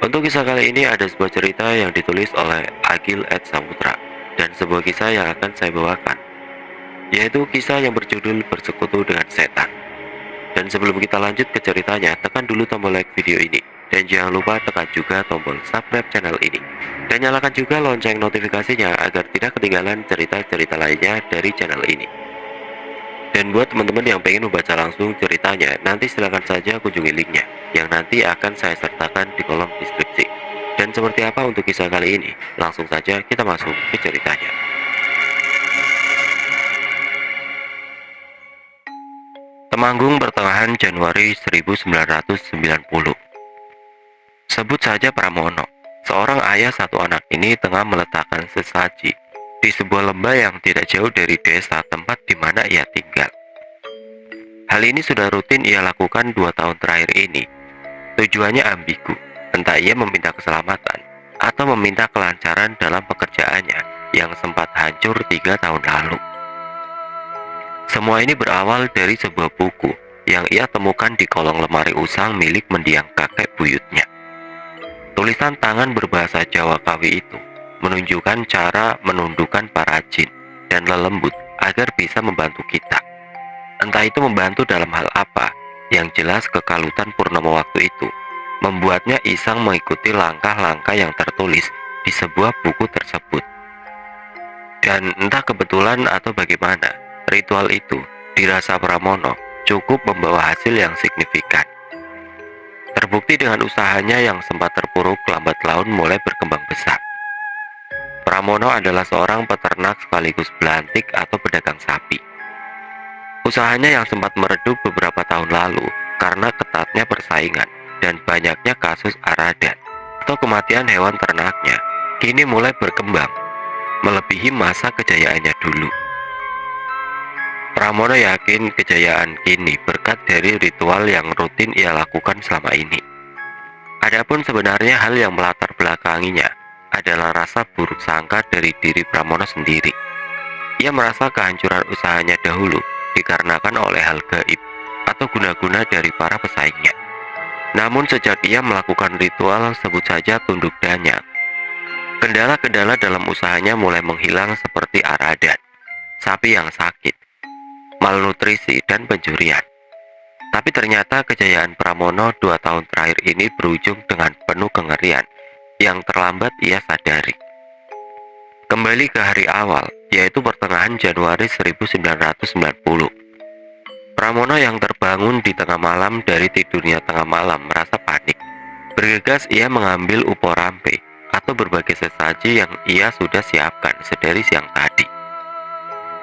Untuk kisah kali ini ada sebuah cerita yang ditulis oleh Agil Ed Saputra dan sebuah kisah yang akan saya bawakan, yaitu kisah yang berjudul Bersekutu dengan Setan. Dan sebelum kita lanjut ke ceritanya, tekan dulu tombol like video ini dan jangan lupa tekan juga tombol subscribe channel ini dan nyalakan juga lonceng notifikasinya agar tidak ketinggalan cerita-cerita lainnya dari channel ini. Dan buat teman-teman yang pengen membaca langsung ceritanya, nanti silakan saja kunjungi linknya yang nanti akan saya sertakan di kolom deskripsi. Dan seperti apa untuk kisah kali ini? Langsung saja kita masuk ke ceritanya. Temanggung pertengahan Januari 1990. Sebut saja Pramono, seorang ayah satu anak ini tengah meletakkan sesaji di sebuah lembah yang tidak jauh dari desa tempat di mana ia tinggal. Hal ini sudah rutin ia lakukan 2 tahun terakhir ini. Tujuannya ambigu, entah ia meminta keselamatan atau meminta kelancaran dalam pekerjaannya yang sempat hancur 3 tahun lalu. Semua ini berawal dari sebuah buku yang ia temukan di kolong lemari usang milik mendiang kakek buyutnya. Tulisan tangan berbahasa Jawa Kawi itu menunjukkan cara menundukkan para jin dan lelembut agar bisa membantu kita. Entah itu membantu dalam hal apa, yang jelas kekalutan Purnomo waktu itu membuatnya iseng mengikuti langkah-langkah yang tertulis di sebuah buku tersebut. Dan entah kebetulan atau bagaimana, ritual itu dirasa Pramono cukup membawa hasil yang signifikan. Terbukti dengan usahanya yang sempat terpuruk lambat laun mulai berkembang besar. Pramono adalah seorang peternak sekaligus belantik atau pedagang sapi. Usahanya yang sempat meredup beberapa tahun lalu karena ketatnya persaingan dan banyaknya kasus aradan atau kematian hewan ternaknya, kini mulai berkembang, melebihi masa kejayaannya dulu. Pramono yakin kejayaan kini berkat dari ritual yang rutin ia lakukan selama ini. Adapun sebenarnya hal yang melatar belakanginya adalah rasa buruk sangka dari diri Pramono sendiri. Ia merasa kehancuran usahanya dahulu dikarenakan oleh hal gaib atau guna-guna dari para pesaingnya. Namun sejak ia melakukan ritual sebut saja tunduk danyak, kendala-kendala dalam usahanya mulai menghilang seperti aradan, sapi yang sakit, malnutrisi, dan pencurian. Tapi ternyata kejayaan Pramono 2 tahun terakhir ini berujung dengan penuh kengerian yang terlambat ia sadari. Kembali ke hari awal, yaitu pertengahan Januari 1990. Pramono yang terbangun di tengah malam dari tidurnya tengah malam merasa panik. Bergegas ia mengambil upor rampe atau berbagai sesaji yang ia sudah siapkan sedari siang tadi.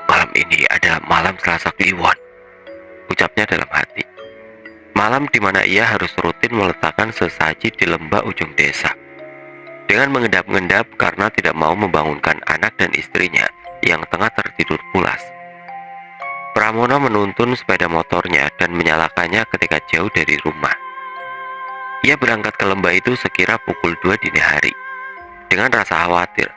Malam ini adalah malam Selasa Kliwon, ucapnya dalam hati. Malam di mana ia harus rutin meletakkan sesaji di lembah ujung desa. Dengan mengendap-endap karena tidak mau membangunkan anak dan istrinya yang tengah tertidur pulas, Pramono menuntun sepeda motornya dan menyalakannya ketika jauh dari rumah. Ia berangkat ke lembah itu sekira pukul 2 dini hari. Dengan rasa khawatir,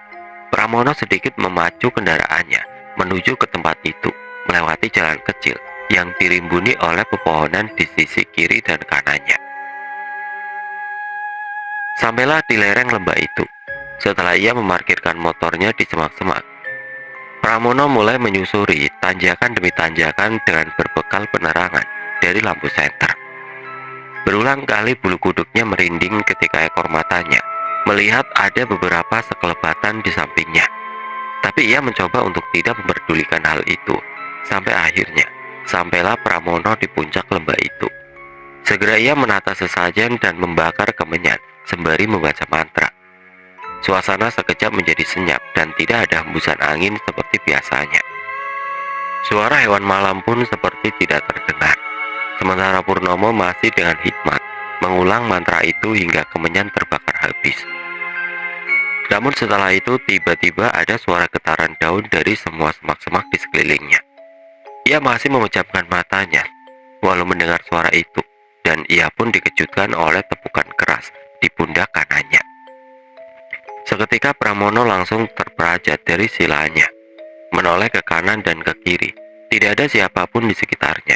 Pramono sedikit memacu kendaraannya menuju ke tempat itu, melewati jalan kecil yang dirimbuni oleh pepohonan di sisi kiri dan kanannya. Sampailah di lereng lembah itu. Setelah ia memarkirkan motornya di semak-semak, Pramono mulai menyusuri tanjakan demi tanjakan dengan berbekal penerangan dari lampu senter. Berulang kali bulu kuduknya merinding ketika ekor matanya melihat ada beberapa sekelebatan di sampingnya. Tapi ia mencoba untuk tidak memperdulikan hal itu, sampai akhirnya sampailah Pramono di puncak lembah itu. Segera ia menata sesajen dan membakar kemenyan sembari membaca mantra. Suasana sekejap menjadi senyap dan tidak ada hembusan angin seperti biasanya. Suara hewan malam pun seperti tidak terdengar. Sementara Purnomo masih dengan hikmat mengulang mantra itu hingga kemenyan terbakar habis. Namun setelah itu tiba-tiba ada suara getaran daun dari semua semak-semak di sekelilingnya. Ia masih memejamkan matanya walau mendengar suara itu, dan ia pun dikejutkan oleh tepukan keras di pundak kanannya. Seketika Pramono langsung terperajat dari silanya, menoleh ke kanan dan ke kiri. Tidak ada siapapun di sekitarnya.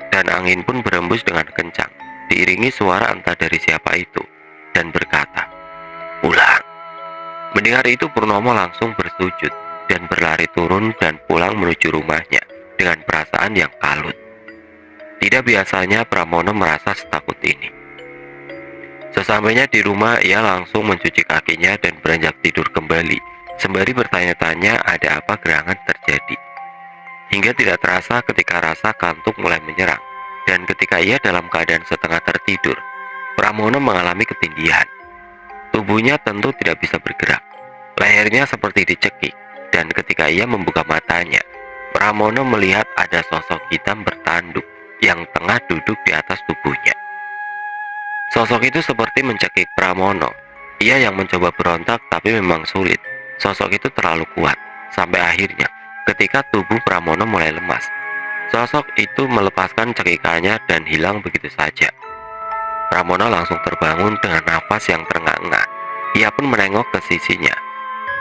Dan angin pun berembus dengan kencang, diiringi suara entah dari siapa itu, dan berkata, "Pulang." Mendengar itu Purnomo langsung bersujud dan berlari turun dan pulang menuju rumahnya dengan perasaan yang kalut. Tidak biasanya Pramono merasa setakut ini. Sesampainya di rumah, ia langsung mencuci kakinya dan beranjak tidur kembali, sembari bertanya-tanya ada apa gerangan terjadi. Hingga tidak terasa ketika rasa kantuk mulai menyerang, dan ketika ia dalam keadaan setengah tertidur, Pramono mengalami ketindihan. Tubuhnya tentu tidak bisa bergerak, lehernya seperti dicekik, dan ketika ia membuka matanya, Pramono melihat ada sosok hitam bertanduk yang tengah duduk di atas tubuhnya. Sosok itu seperti mencekik Pramono. Ia yang mencoba berontak tapi memang sulit. Sosok itu terlalu kuat, sampai akhirnya ketika tubuh Pramono mulai lemas, sosok itu melepaskan cekikannya dan hilang begitu saja. Pramono langsung terbangun dengan nafas yang terengah-engah. Ia pun menengok ke sisinya,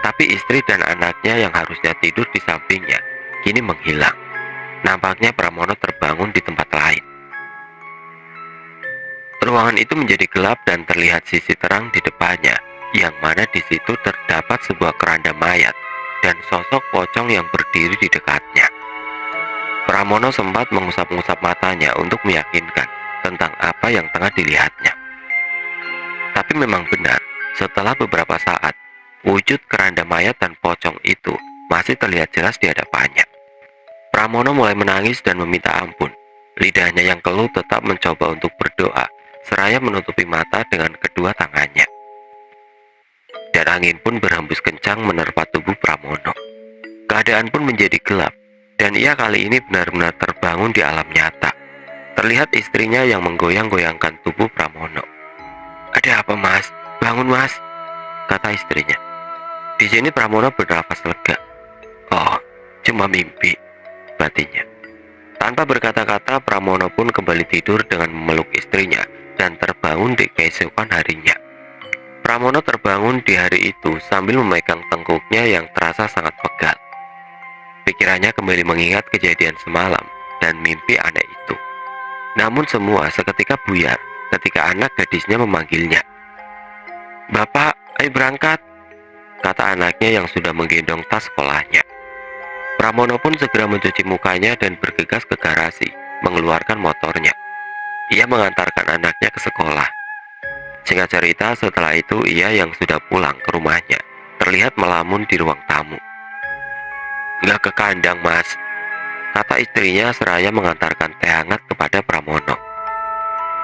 tapi istri dan anaknya yang harusnya tidur di sampingnya kini menghilang. Nampaknya Pramono terbangun di tempat lain. Ruangan itu menjadi gelap dan terlihat sisi terang di depannya, yang mana di situ terdapat sebuah keranda mayat dan sosok pocong yang berdiri di dekatnya. Pramono sempat mengusap-ngusap matanya untuk meyakinkan tentang apa yang tengah dilihatnya. Tapi memang benar, setelah beberapa saat, wujud keranda mayat dan pocong itu masih terlihat jelas di hadapannya. Pramono mulai menangis dan meminta ampun. Lidahnya yang keluh tetap mencoba untuk berdoa, seraya menutupi mata dengan kedua tangannya. Dan angin pun berhembus kencang menerpa tubuh Pramono. Keadaan pun menjadi gelap, dan ia kali ini benar-benar terbangun di alam nyata. Terlihat istrinya yang menggoyang-goyangkan tubuh Pramono. "Ada apa, Mas? Bangun, Mas," kata istrinya. Di sini Pramono bernafas lega. "Oh, cuma mimpi," batinnya. Tanpa berkata-kata, Pramono pun kembali tidur dengan memeluk istrinya dan terbangun di keesokan harinya. Pramono terbangun di hari itu sambil memegang tengkuknya yang terasa sangat pegal. Pikirannya kembali mengingat kejadian semalam dan mimpi aneh itu. Namun semua seketika buyar ketika anak gadisnya memanggilnya. "Bapak, ayo berangkat," kata anaknya yang sudah menggendong tas sekolahnya. Pramono pun segera mencuci mukanya dan bergegas ke garasi, mengeluarkan motornya. Ia mengantarkan anaknya ke sekolah. Singkat cerita, setelah itu ia yang sudah pulang ke rumahnya terlihat melamun di ruang tamu. "Nggak ke kandang, Mas," kata istrinya seraya mengantarkan teh hangat kepada Pramono.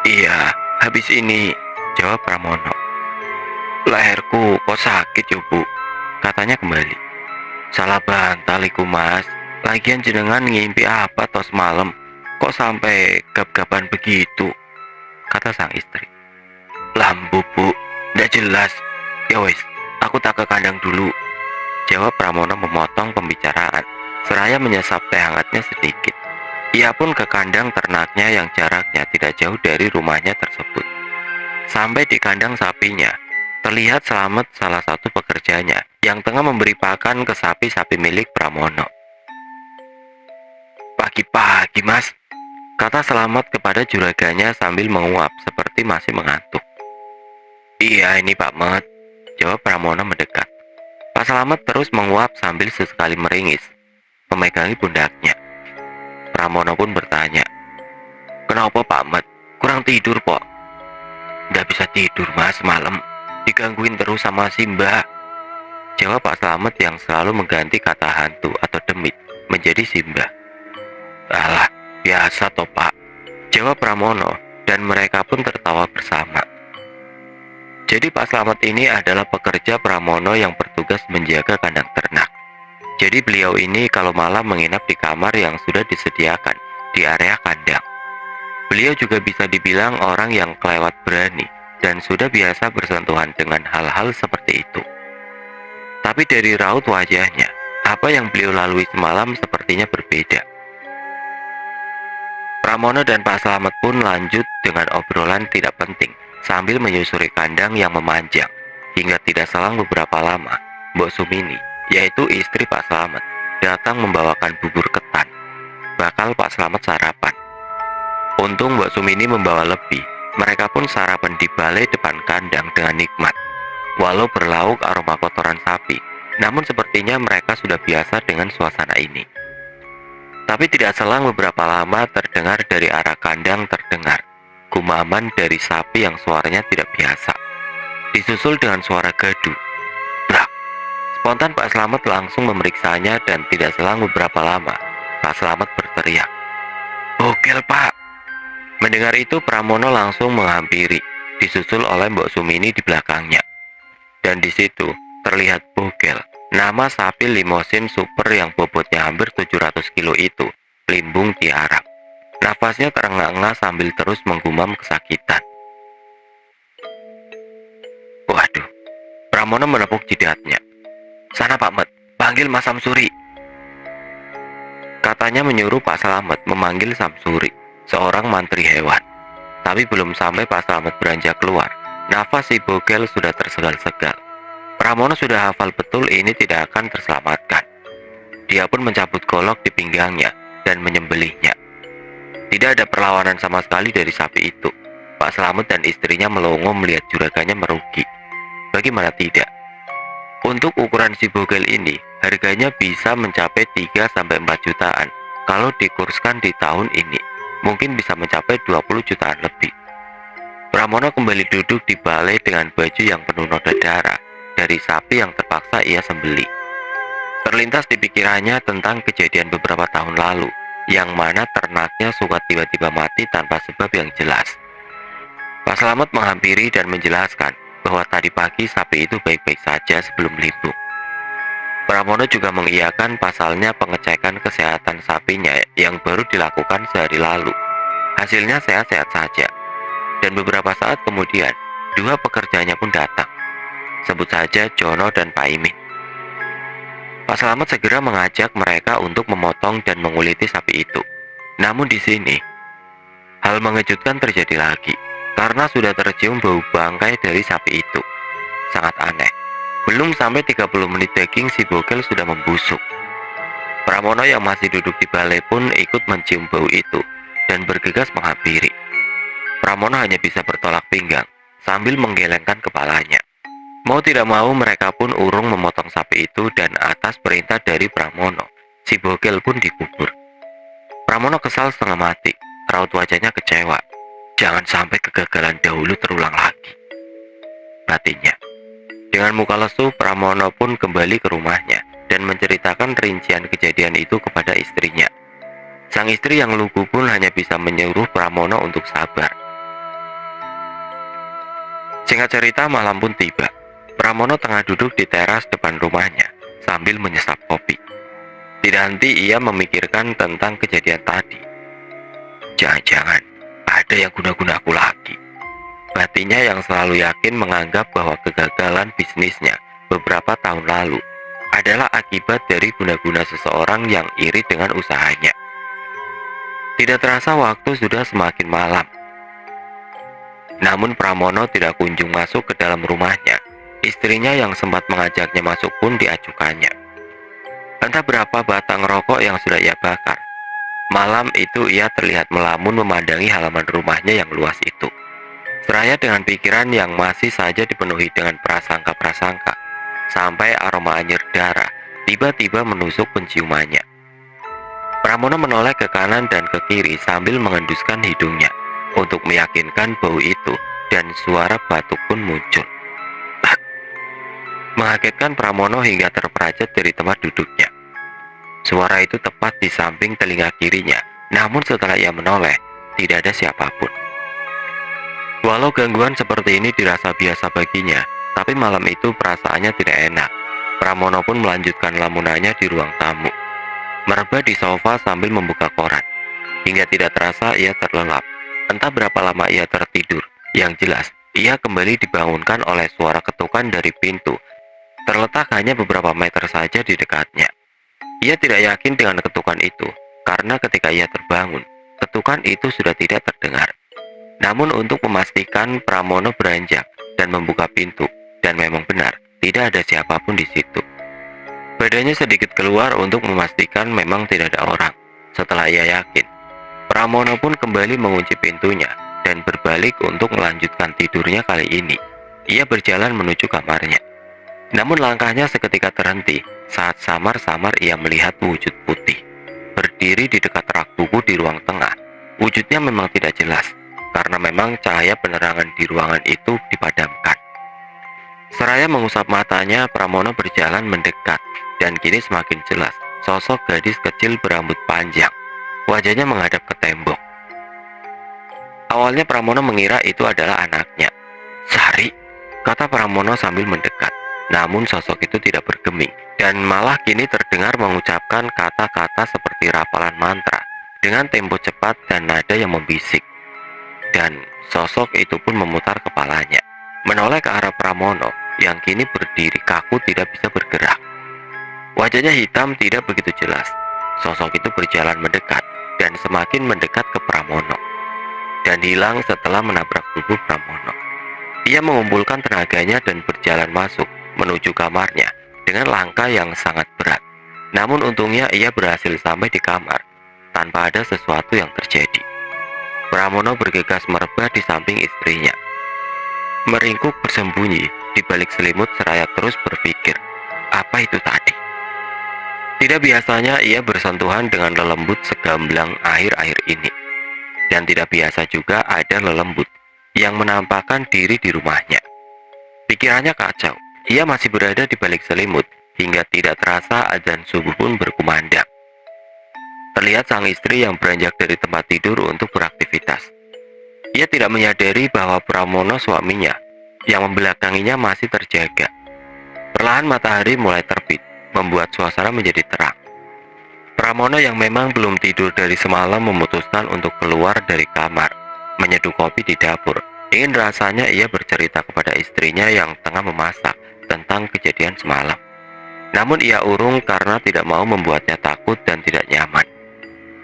"Iya, habis ini," jawab Pramono. "Leherku kok sakit ya, Bu?" katanya kembali. "Salah bantal iku, Mas. Lagian jenengan ngimpi apa tos malam? Kok sampai gap-gapan begitu?" kata sang istri. "Lambu, Bu, ndak jelas. Ya wis, aku tak ke kandang dulu," jawab Pramono memotong pembicaraan, seraya menyesap teh hangatnya sedikit. Ia pun ke kandang ternaknya yang jaraknya tidak jauh dari rumahnya tersebut. Sampai di kandang sapinya, terlihat Slamet salah satu pekerjanya yang tengah memberi pakan ke sapi-sapi milik Pramono. "Pagi-pagi, Mas," kata Slamet kepada juraganya sambil menguap seperti masih mengantuk. "Iya, ini Pak Met," jawab Pramono mendekat. Pak Slamet terus menguap sambil sesekali meringis, memegangi pundaknya. Pramono pun bertanya, "Kenapa Pak Met? Kurang tidur, Pok?" "Nggak bisa tidur, Mas, malam. Digangguin terus sama si Mbak," jawab Pak Slamet yang selalu mengganti kata hantu atau demit menjadi si Mbak. "Alah, biasa toh, Pak," jawab Pramono, dan mereka pun tertawa bersama. Jadi Pak Slamet ini adalah pekerja Pramono yang bertugas menjaga kandang ternak. Jadi beliau ini kalau malam menginap di kamar yang sudah disediakan di area kandang. Beliau juga bisa dibilang orang yang kelewat berani dan sudah biasa bersentuhan dengan hal-hal seperti itu. Tapi dari raut wajahnya, apa yang beliau lalui semalam sepertinya berbeda. Pramono dan Pak Slamet pun lanjut dengan obrolan tidak penting sambil menyusuri kandang yang memanjang. Hingga tidak selang beberapa lama, Mbok Sumini, yaitu istri Pak Slamet, datang membawakan bubur ketan, bakal Pak Slamet sarapan. Untung Mbok Sumini membawa lebih, Mereka pun sarapan di balai depan kandang dengan nikmat. Walau berlauk aroma kotoran sapi, namun sepertinya mereka sudah biasa dengan suasana ini. Tapi tidak selang beberapa lama terdengar dari arah kandang terdengar gumaman dari sapi yang suaranya tidak biasa. Disusul dengan suara gaduh. Brak! Spontan Pak Slamet langsung memeriksanya dan tidak selang beberapa lama, Pak Slamet berteriak, "Bogel, Pak!" Mendengar itu Pramono langsung menghampiri, disusul oleh Mbok Sumini di belakangnya. Dan di situ terlihat Bogel, nama sapi limosin super yang bobotnya hampir 700 kilo itu, limbung tiarap. Nafasnya terengah-engah sambil terus menggumam kesakitan. Waduh, Pramono menepuk jidatnya. "Sana Pak Met, panggil Mas Samsuri." Katanya menyuruh Pak Slamet memanggil Samsuri, seorang mantri hewan. Tapi belum sampai Pak Slamet beranjak keluar, nafas si Bogel sudah tersegal-segal. Pramono sudah hafal betul ini tidak akan terselamatkan. Dia pun mencabut golok di pinggangnya dan menyembelihnya. Tidak ada perlawanan sama sekali dari sapi itu. Pak Slamet dan istrinya melongo melihat juragannya merugi. Bagaimana tidak? Untuk ukuran si Bogel ini, harganya bisa mencapai 3-4 jutaan. Kalau dikurskan di tahun ini, mungkin bisa mencapai 20 jutaan lebih. Pramono kembali duduk di balai dengan baju yang penuh noda darah dari sapi yang terpaksa ia sembelih. Terlintas di pikirannya tentang kejadian beberapa tahun lalu, yang mana ternaknya suka tiba-tiba mati tanpa sebab yang jelas. Pak Slamet menghampiri dan menjelaskan bahwa tadi pagi sapi itu baik-baik saja sebelum limbung. Pramono juga mengiyakan pasalnya pengecekan kesehatan sapinya yang baru dilakukan sehari lalu. Hasilnya sehat-sehat saja. Dan beberapa saat kemudian, dua pekerjanya pun datang. Sebut saja Jono dan Pak Imin. Pak Slamet segera mengajak mereka untuk memotong dan menguliti sapi itu. Namun di sini, hal mengejutkan terjadi lagi, karena sudah tercium bau bangkai dari sapi itu. Sangat aneh. Belum sampai 30 menit daging si Bogel sudah membusuk. Pramono yang masih duduk di balai pun ikut mencium bau itu dan bergegas menghampiri. Pramono hanya bisa bertolak pinggang sambil menggelengkan kepalanya. Mau tidak mau mereka pun urung memotong sapi itu dan atas perintah dari Pramono, si Bogel pun dikubur. Pramono kesal setengah mati, raut wajahnya kecewa. Jangan sampai kegagalan dahulu terulang lagi, batinnya. Dengan muka lesu, Pramono pun kembali ke rumahnya dan menceritakan rincian kejadian itu kepada istrinya. Sang istri yang lugu pun hanya bisa menyuruh Pramono untuk sabar. Singkat cerita, malam pun tiba. Pramono tengah duduk di teras depan rumahnya sambil menyesap kopi. Tidak henti ia memikirkan tentang kejadian tadi. Jangan-jangan ada yang guna-guna aku lagi. Batinnya yang selalu yakin menganggap bahwa kegagalan bisnisnya beberapa tahun lalu adalah akibat dari guna-guna seseorang yang iri dengan usahanya. Tidak terasa waktu sudah semakin malam. Namun Pramono tidak kunjung masuk ke dalam rumahnya. Istrinya yang sempat mengajaknya masuk pun diajukannya. Entah berapa batang rokok yang sudah ia bakar. Malam itu ia terlihat melamun memandangi halaman rumahnya yang luas itu. Seraya dengan pikiran yang masih saja dipenuhi dengan prasangka-prasangka, sampai aroma anyir darah tiba-tiba menusuk penciumannya. Pramono menoleh ke kanan dan ke kiri sambil mengenduskan hidungnya untuk meyakinkan bau itu, dan suara batuk pun muncul. Mengagetkan Pramono hingga terperajat dari tempat duduknya. Suara itu tepat di samping telinga kirinya, namun setelah ia menoleh, tidak ada siapapun. Walau gangguan seperti ini dirasa biasa baginya, tapi malam itu perasaannya tidak enak. Pramono pun melanjutkan lamunannya di ruang tamu, merebah di sofa sambil membuka koran. Hingga tidak terasa ia terlelap. Entah berapa lama ia tertidur. Yang jelas, ia kembali dibangunkan oleh suara ketukan dari pintu. Terletak hanya beberapa meter saja di dekatnya. Ia tidak yakin dengan ketukan itu, karena ketika ia terbangun, ketukan itu sudah tidak terdengar. Namun untuk memastikan, Pramono beranjak dan membuka pintu, dan memang benar, tidak ada siapapun di situ. Badannya sedikit keluar untuk memastikan memang tidak ada orang. Setelah ia yakin, Pramono pun kembali mengunci pintunya dan berbalik untuk melanjutkan tidurnya kali ini. Ia berjalan menuju kamarnya. Namun langkahnya seketika terhenti saat samar-samar ia melihat wujud putih berdiri di dekat rak buku di ruang tengah. Wujudnya memang tidak jelas karena memang cahaya penerangan di ruangan itu dipadamkan. Seraya mengusap matanya, Pramono berjalan mendekat dan kini semakin jelas sosok gadis kecil berambut panjang. Wajahnya menghadap ke tembok. Awalnya Pramono mengira itu adalah anaknya. "Sari," kata Pramono sambil mendekat. Namun sosok itu tidak bergeming dan malah kini terdengar mengucapkan kata-kata seperti rapalan mantra dengan tempo cepat dan nada yang membisik. Dan sosok itu pun memutar kepalanya, menoleh ke arah Pramono yang kini berdiri kaku tidak bisa bergerak. Wajahnya hitam tidak begitu jelas. Sosok itu berjalan mendekat dan semakin mendekat ke Pramono dan hilang setelah menabrak tubuh Pramono. Ia mengumpulkan tenaganya dan berjalan masuk menuju kamarnya dengan langkah yang sangat berat. Namun untungnya ia berhasil sampai di kamar tanpa ada sesuatu yang terjadi. Pramono bergegas merebah di samping istrinya, meringkuk bersembunyi di balik selimut seraya terus berpikir, apa itu tadi? Tidak biasanya ia bersentuhan dengan lelembut segamblang air-air ini. Dan tidak biasa juga ada lelembut yang menampakkan diri di rumahnya. Pikirannya kacau. Ia masih berada di balik selimut hingga tidak terasa azan subuh pun berkumandang. Terlihat sang istri yang beranjak dari tempat tidur untuk beraktivitas. Ia tidak menyadari bahwa Pramono suaminya yang membelakanginya masih terjaga. Perlahan matahari mulai terbit, membuat suasana menjadi terang. Pramono yang memang belum tidur dari semalam memutuskan untuk keluar dari kamar, menyeduh kopi di dapur. Ingin rasanya ia bercerita kepada istrinya yang tengah memasak tentang kejadian semalam. Namun ia urung karena tidak mau membuatnya takut dan tidak nyaman.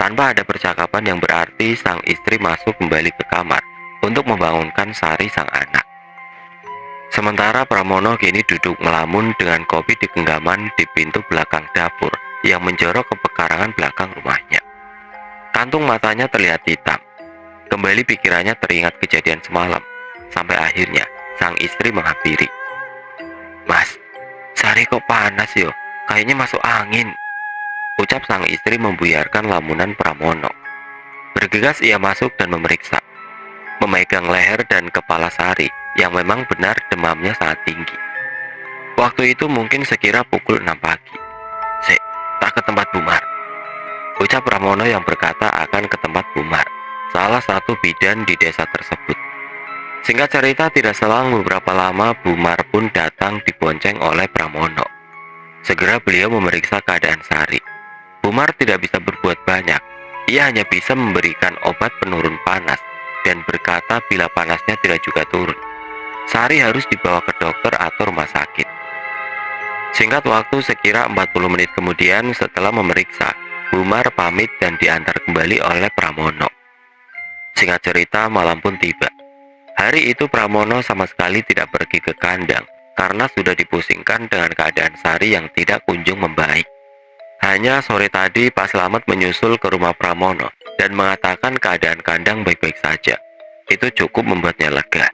Tanpa ada percakapan yang berarti, sang istri masuk kembali ke kamar untuk membangunkan Sari sang anak. Sementara Pramono kini duduk melamun dengan kopi di genggaman di pintu belakang dapur yang menjorok ke pekarangan belakang rumahnya. Kantung matanya terlihat hitam. Kembali pikirannya teringat kejadian semalam. Sampai akhirnya sang istri menghampiri. "Mas, Sari kok panas yo? Kayaknya masuk angin," ucap sang istri membuyarkan lamunan Pramono. Bergegas ia masuk dan memeriksa, memegang leher dan kepala Sari yang memang benar demamnya sangat tinggi. Waktu itu mungkin sekira pukul 6 pagi. "Sek, tak ke tempat Bumar," ucap Pramono yang berkata akan ke tempat Bumar, salah satu bidan di desa tersebut. Singkat cerita, tidak selang beberapa lama Bumar pun datang dibonceng oleh Pramono. Segera beliau memeriksa keadaan Sari. Bumar tidak bisa berbuat banyak. Ia hanya bisa memberikan obat penurun panas dan berkata bila panasnya tidak juga turun, Sari harus dibawa ke dokter atau rumah sakit. Singkat waktu sekira 40 menit kemudian setelah memeriksa, Bumar pamit dan diantar kembali oleh Pramono. Singkat cerita, malam pun tiba. Hari itu Pramono sama sekali tidak pergi ke kandang karena sudah dipusingkan dengan keadaan Sari yang tidak kunjung membaik. Hanya sore tadi Pak Slamet menyusul ke rumah Pramono dan mengatakan keadaan kandang baik-baik saja. Itu cukup membuatnya lega.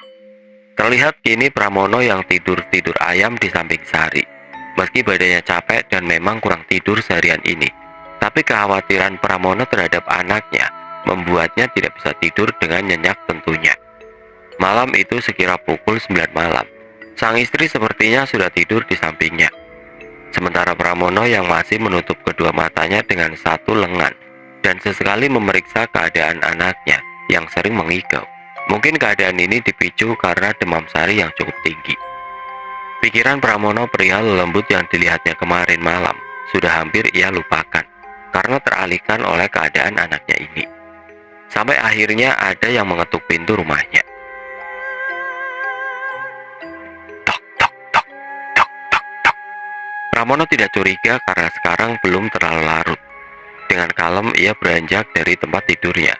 Terlihat kini Pramono yang tidur-tidur ayam di samping Sari. Meski badannya capek dan memang kurang tidur seharian ini, tapi kekhawatiran Pramono terhadap anaknya membuatnya tidak bisa tidur dengan nyenyak tentunya. Malam itu sekira pukul 9 malam, sang istri sepertinya sudah tidur di sampingnya. Sementara Pramono yang masih menutup kedua matanya dengan satu lengan dan sesekali memeriksa keadaan anaknya yang sering mengigau. Mungkin keadaan ini dipicu karena demam Sari yang cukup tinggi. Pikiran Pramono perihal lembut yang dilihatnya kemarin malam sudah hampir ia lupakan karena teralihkan oleh keadaan anaknya ini. Sampai akhirnya ada yang mengetuk pintu rumahnya. Tok, tok, tok, tok, tok, tok. Pramono tidak curiga karena sekarang belum terlalu larut. Dengan kalem ia beranjak dari tempat tidurnya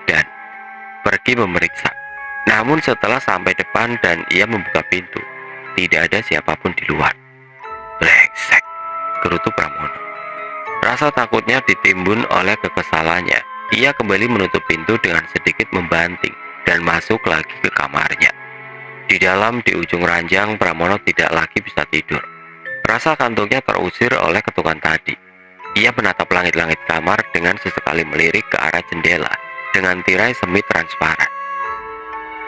dan pergi memeriksa. Namun setelah sampai depan dan ia membuka pintu, tidak ada siapapun di luar. Brengsek, gerutu Pramono. Rasa takutnya ditimbun oleh kekesalannya. Ia kembali menutup pintu dengan sedikit membanting dan masuk lagi ke kamarnya. Di dalam di ujung ranjang, Pramono tidak lagi bisa tidur. Rasa kantuknya terusir oleh ketukan tadi. Ia menatap langit-langit kamar dengan sesekali melirik ke arah jendela dengan tirai semi transparan.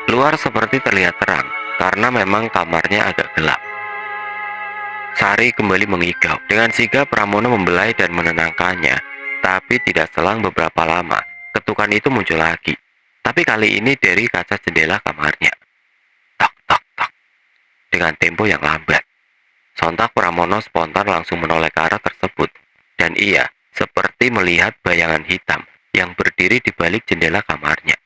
Luar seperti terlihat terang karena memang kamarnya agak gelap. Sari kembali mengigau. Dengan sigap Pramono membelai dan menenangkannya. Tapi tidak selang beberapa lama, ketukan itu muncul lagi. Tapi kali ini dari kaca jendela kamarnya. Tok, tok, tok. Dengan tempo yang lambat. Sontak Pramono spontan langsung menoleh ke arah tersebut. Dan ia seperti melihat bayangan hitam yang berdiri di balik jendela kamarnya.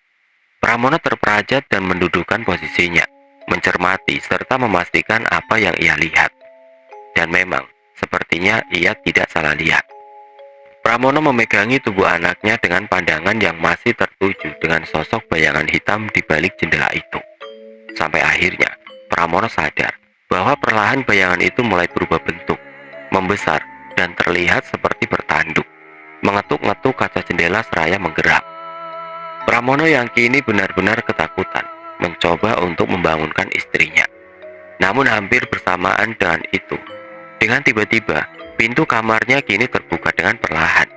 Pramono terperajat dan mendudukkan posisinya, mencermati serta memastikan apa yang ia lihat. Dan memang, sepertinya ia tidak salah lihat. Pramono memegangi tubuh anaknya dengan pandangan yang masih tertuju dengan sosok bayangan hitam di balik jendela itu. Sampai akhirnya, Pramono sadar bahwa perlahan bayangan itu mulai berubah bentuk, membesar, dan terlihat seperti bertanduk, mengetuk-ngetuk kaca jendela seraya menggerak. Pramono yang kini benar-benar ketakutan, mencoba untuk membangunkan istrinya. Namun hampir bersamaan dengan itu, dengan tiba-tiba, pintu kamarnya kini terbuka dengan perlahan.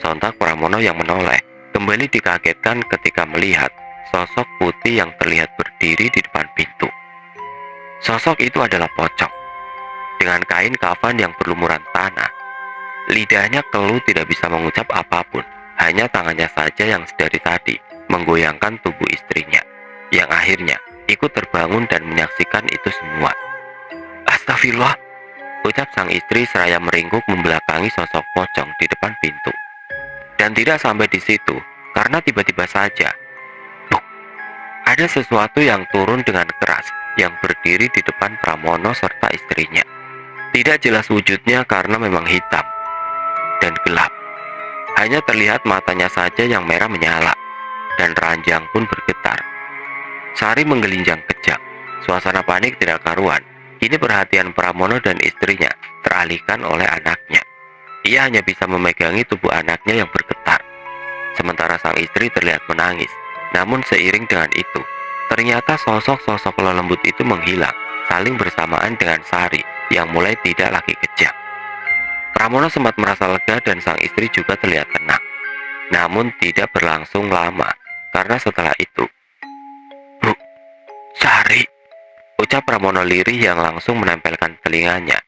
Sontak Pramono yang menoleh, kembali dikagetkan ketika melihat sosok putih yang terlihat berdiri di depan pintu. Sosok itu adalah Pocong. Dengan kain kafan yang berlumuran tanah, lidahnya keluh tidak bisa mengucap apapun, hanya tangannya saja yang sedari tadi menggoyangkan tubuh istrinya, yang akhirnya ikut terbangun dan menyaksikan itu semua. Astagfirullah, ucap sang istri seraya meringkuk membelakangi sosok Pocong di depan pintu. Dan tidak sampai di situ, karena tiba-tiba saja, buk, ada sesuatu yang turun dengan keras yang berdiri di depan Pramono serta istrinya. Tidak jelas wujudnya karena memang hitam dan gelap. Hanya terlihat matanya saja yang merah menyala, dan ranjang pun bergetar. Sari menggelinjang kejang, suasana panik tidak karuan. Kini perhatian Pramono dan istrinya teralihkan oleh anaknya. Ia hanya bisa memegangi tubuh anaknya yang bergetar. Sementara sang istri terlihat menangis. Namun seiring dengan itu, ternyata sosok-sosok lelembut itu menghilang, saling bersamaan dengan Sari yang mulai tidak lagi kejang. Pramono sempat merasa lega dan sang istri juga terlihat tenang. Namun tidak berlangsung lama, karena setelah itu, "Bu, Sari," ucap Pramono lirih yang langsung menempelkan telinganya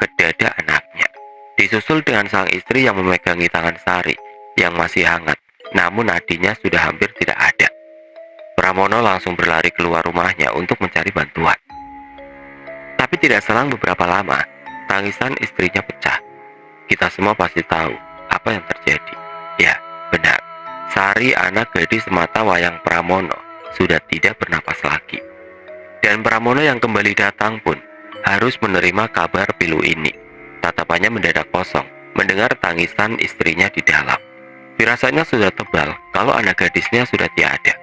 ke dada anaknya. Disusul dengan sang istri yang memegangi tangan Sari yang masih hangat, namun nadinya sudah hampir tidak ada. Pramono langsung berlari keluar rumahnya untuk mencari bantuan. Tapi tidak selang beberapa lama, tangisan istrinya pecah. Kita semua pasti tahu apa yang terjadi. Ya, benar. Sari, anak gadis mata wayang Pramono, sudah tidak bernapas lagi. Dan Pramono yang kembali datang pun harus menerima kabar pilu ini. Tatapannya mendadak kosong mendengar tangisan istrinya di dalam. Firasatnya sudah tebal kalau anak gadisnya sudah tiada.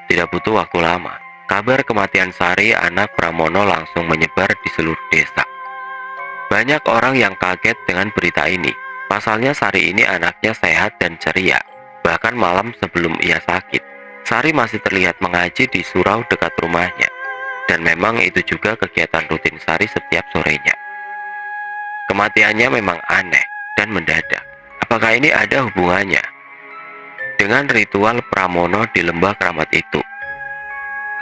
Tidak butuh waktu lama, kabar kematian Sari, anak Pramono, langsung menyebar di seluruh desa. Banyak orang yang kaget dengan berita ini. Pasalnya Sari ini anaknya sehat dan ceria. Bahkan malam sebelum ia sakit, Sari masih terlihat mengaji di surau dekat rumahnya. Dan memang itu juga kegiatan rutin Sari setiap sorenya. Kematiannya memang aneh dan mendadak. Apakah ini ada hubungannya dengan ritual Pramono di lembah keramat itu?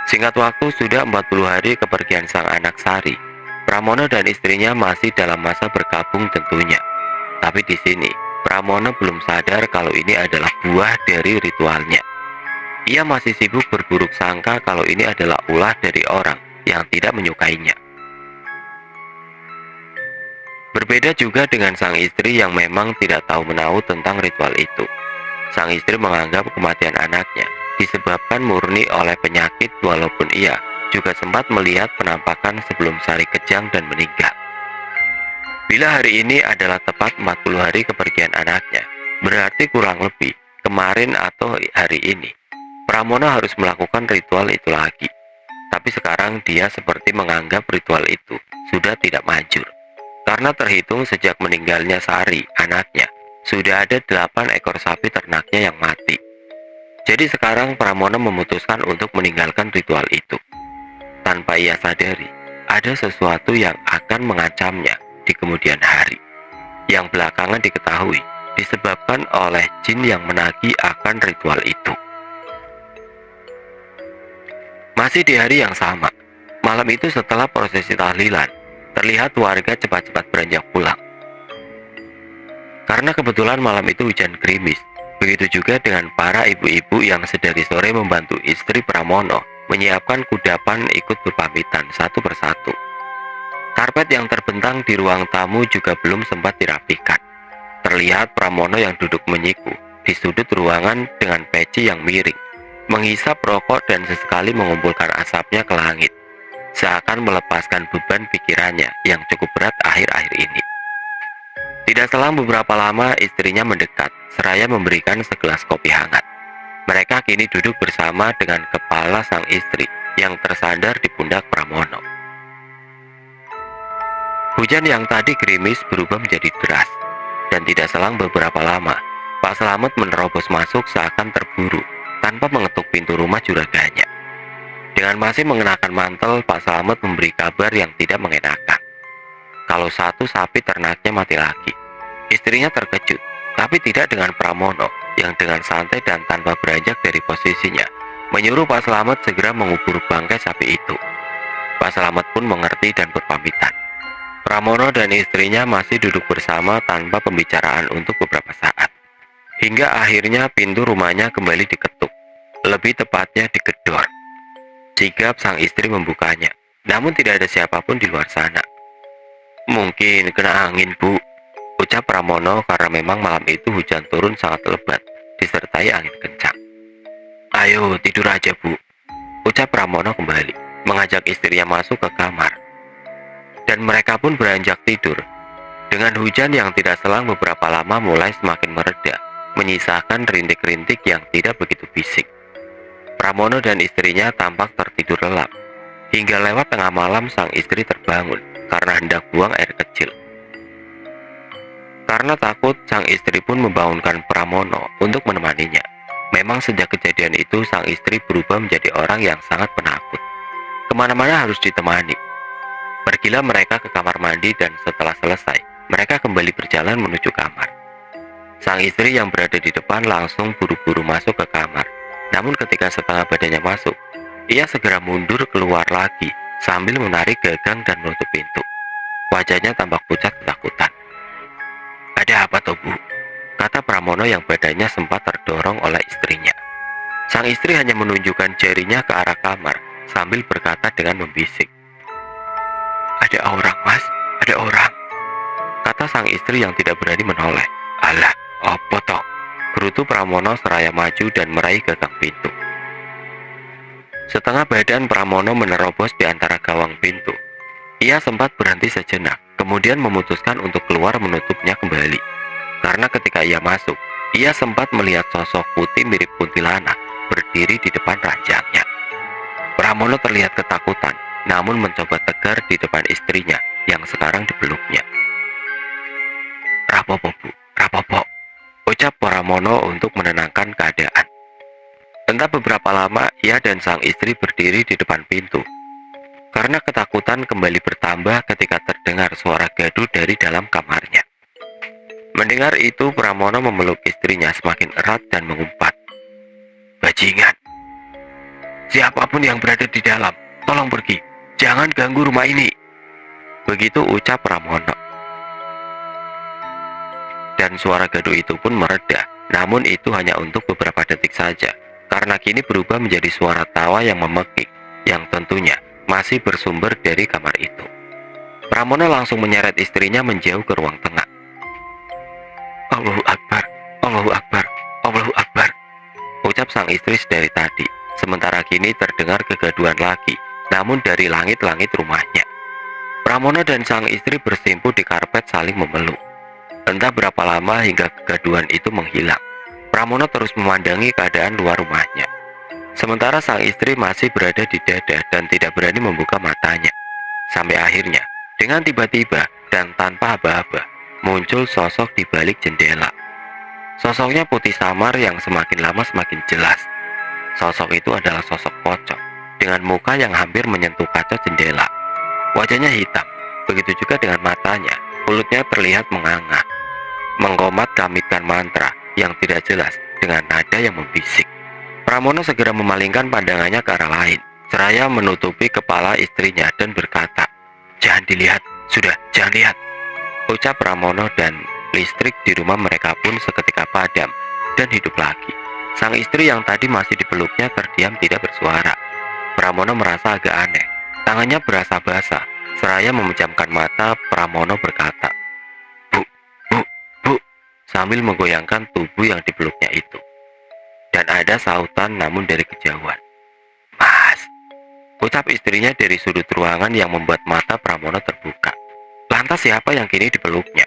Singkat waktu, sudah 40 hari kepergian sang anak Sari. Pramono dan istrinya masih dalam masa berkabung tentunya. Tapi di sini, Pramono belum sadar kalau ini adalah buah dari ritualnya. Ia masih sibuk berburuk sangka kalau ini adalah ulah dari orang yang tidak menyukainya. Berbeda juga dengan sang istri yang memang tidak tahu menahu tentang ritual itu. Sang istri menganggap kematian anaknya disebabkan murni oleh penyakit, walaupun ia juga sempat melihat penampakan sebelum Sari kejang dan meninggal. Bila hari ini adalah tepat 40 hari kepergian anaknya, berarti kurang lebih kemarin atau hari ini, Pramono harus melakukan ritual itu lagi. Tapi sekarang dia seperti menganggap ritual itu sudah tidak manjur. Karena terhitung sejak meninggalnya Sari, anaknya, sudah ada 8 ekor sapi ternaknya yang mati. Jadi sekarang Pramono memutuskan untuk meninggalkan ritual itu. Tanpa ia sadari, ada sesuatu yang akan mengancamnya di kemudian hari, yang belakangan diketahui disebabkan oleh jin yang menagih akan ritual itu. Masih di hari yang sama, malam itu setelah prosesi tahlilan, terlihat warga cepat-cepat beranjak pulang. Karena kebetulan malam itu hujan gerimis, begitu juga dengan para ibu-ibu yang sedari sore membantu istri Pramono menyiapkan kudapan ikut berpamitan satu persatu. Karpet yang terbentang di ruang tamu juga belum sempat dirapikan. Terlihat Pramono yang duduk menyiku di sudut ruangan dengan peci yang miring, menghisap rokok dan sesekali mengumpulkan asapnya ke langit, seakan melepaskan beban pikirannya yang cukup berat akhir-akhir ini. Tidak selang beberapa lama istrinya mendekat, seraya memberikan segelas kopi hangat. Mereka kini duduk bersama dengan kepala sang istri yang tersandar di pundak Pramono. Hujan yang tadi gerimis berubah menjadi deras, dan tidak selang beberapa lama, Pak Slamet menerobos masuk seakan terburu, tanpa mengetuk pintu rumah juraganya. Dengan masih mengenakan mantel, Pak Slamet memberi kabar yang tidak mengenakan. Kalau satu sapi ternaknya mati lagi. Istrinya terkejut, tapi tidak dengan Pramono yang dengan santai dan tanpa beranjak dari posisinya, menyuruh Pak Slamet segera mengubur bangkai sapi itu. Pak Slamet pun mengerti dan berpamitan. Pramono dan istrinya masih duduk bersama tanpa pembicaraan untuk beberapa saat. Hingga akhirnya pintu rumahnya kembali diketuk, lebih tepatnya digedor. Sigap sang istri membukanya, namun tidak ada siapapun di luar sana. "Mungkin kena angin, Bu," ucap Pramono karena memang malam itu hujan turun sangat lebat, disertai angin kencang. "Ayo tidur aja, Bu," ucap Pramono kembali, mengajak istrinya masuk ke kamar. Dan mereka pun beranjak tidur. Dengan hujan yang tidak selang beberapa lama mulai semakin mereda, menyisakan rintik-rintik yang tidak begitu bisik. Pramono dan istrinya tampak tertidur lelap. Hingga lewat tengah malam sang istri terbangun karena hendak buang air kecil. Karena takut, sang istri pun membangunkan Pramono untuk menemaninya. Memang sejak kejadian itu sang istri berubah menjadi orang yang sangat penakut. Kemana-mana harus ditemani. Pergilah mereka ke kamar mandi dan setelah selesai, mereka kembali berjalan menuju kamar. Sang istri yang berada di depan langsung buru-buru masuk ke kamar. Namun ketika setengah badannya masuk, ia segera mundur keluar lagi sambil menarik gagang dan menutup pintu. Wajahnya tampak pucat ketakutan. "Ada apa toh, Bu?" kata Pramono yang badannya sempat terdorong oleh istrinya. Sang istri hanya menunjukkan jarinya ke arah kamar sambil berkata dengan membisik. "Ada orang, Mas, ada orang," kata sang istri yang tidak berani menoleh. "Alah, apa toh?" gerutu Pramono seraya maju dan meraih gagang pintu. Setengah badan Pramono menerobos di antara gawang pintu. Ia sempat berhenti sejenak, kemudian memutuskan untuk keluar menutupnya kembali. Karena ketika ia masuk, ia sempat melihat sosok putih mirip kuntilanak berdiri di depan ranjangnya. Pramono terlihat ketakutan, namun mencoba tegar di depan istrinya yang sekarang dipeluknya. "Rapopo, Bu, rapopo," ucap Pramono untuk menenangkan keadaan. Entah beberapa lama ia dan sang istri berdiri di depan pintu. Karena ketakutan kembali bertambah ketika terdengar suara gaduh dari dalam kamarnya. Mendengar itu, Pramono memeluk istrinya semakin erat dan mengumpat. "Bajingan! Siapapun yang berada di dalam, tolong pergi. Jangan ganggu rumah ini." Begitu ucap Pramono. Dan suara gaduh itu pun mereda, namun itu hanya untuk beberapa detik saja, karena kini berubah menjadi suara tawa yang memekik, yang tentunya masih bersumber dari kamar itu. Pramono langsung menyeret istrinya menjauh ke ruang tengah. "Allahu Akbar, Allahu Akbar, Allahu Akbar," ucap sang istri dari tadi, sementara kini terdengar kegaduhan lagi, namun dari langit-langit rumahnya. Pramono dan sang istri bersimpu di karpet saling memeluk. Entah berapa lama hingga kegaduhan itu menghilang. Pramono terus memandangi keadaan luar rumahnya. Sementara sang istri masih berada di dada dan tidak berani membuka matanya. Sampai akhirnya, dengan tiba-tiba dan tanpa aba-aba, muncul sosok di balik jendela. Sosoknya putih samar yang semakin lama semakin jelas, Sosok itu adalah sosok pocong dengan muka yang hampir menyentuh kaca jendela. Wajahnya hitam, begitu juga dengan matanya. Mulutnya terlihat menganga, mengkomat-kamitkan mantra yang tidak jelas dengan nada yang membisik. Pramono segera memalingkan pandangannya ke arah lain, seraya menutupi kepala istrinya dan berkata, "Jangan dilihat, sudah, jangan lihat," ucap Pramono, dan listrik di rumah mereka pun seketika padam dan hidup lagi. Sang istri yang tadi masih dipeluknya terdiam tidak bersuara. Pramono merasa agak aneh. Tangannya berasa basah. Seraya memejamkan mata, Pramono berkata, "Bu, bu, bu," sambil menggoyangkan tubuh yang dipeluknya itu. Dan ada sautan namun dari kejauhan. "Mas," ucap istrinya dari sudut ruangan yang membuat mata Pramono terbuka. Lantas siapa yang kini dipeluknya?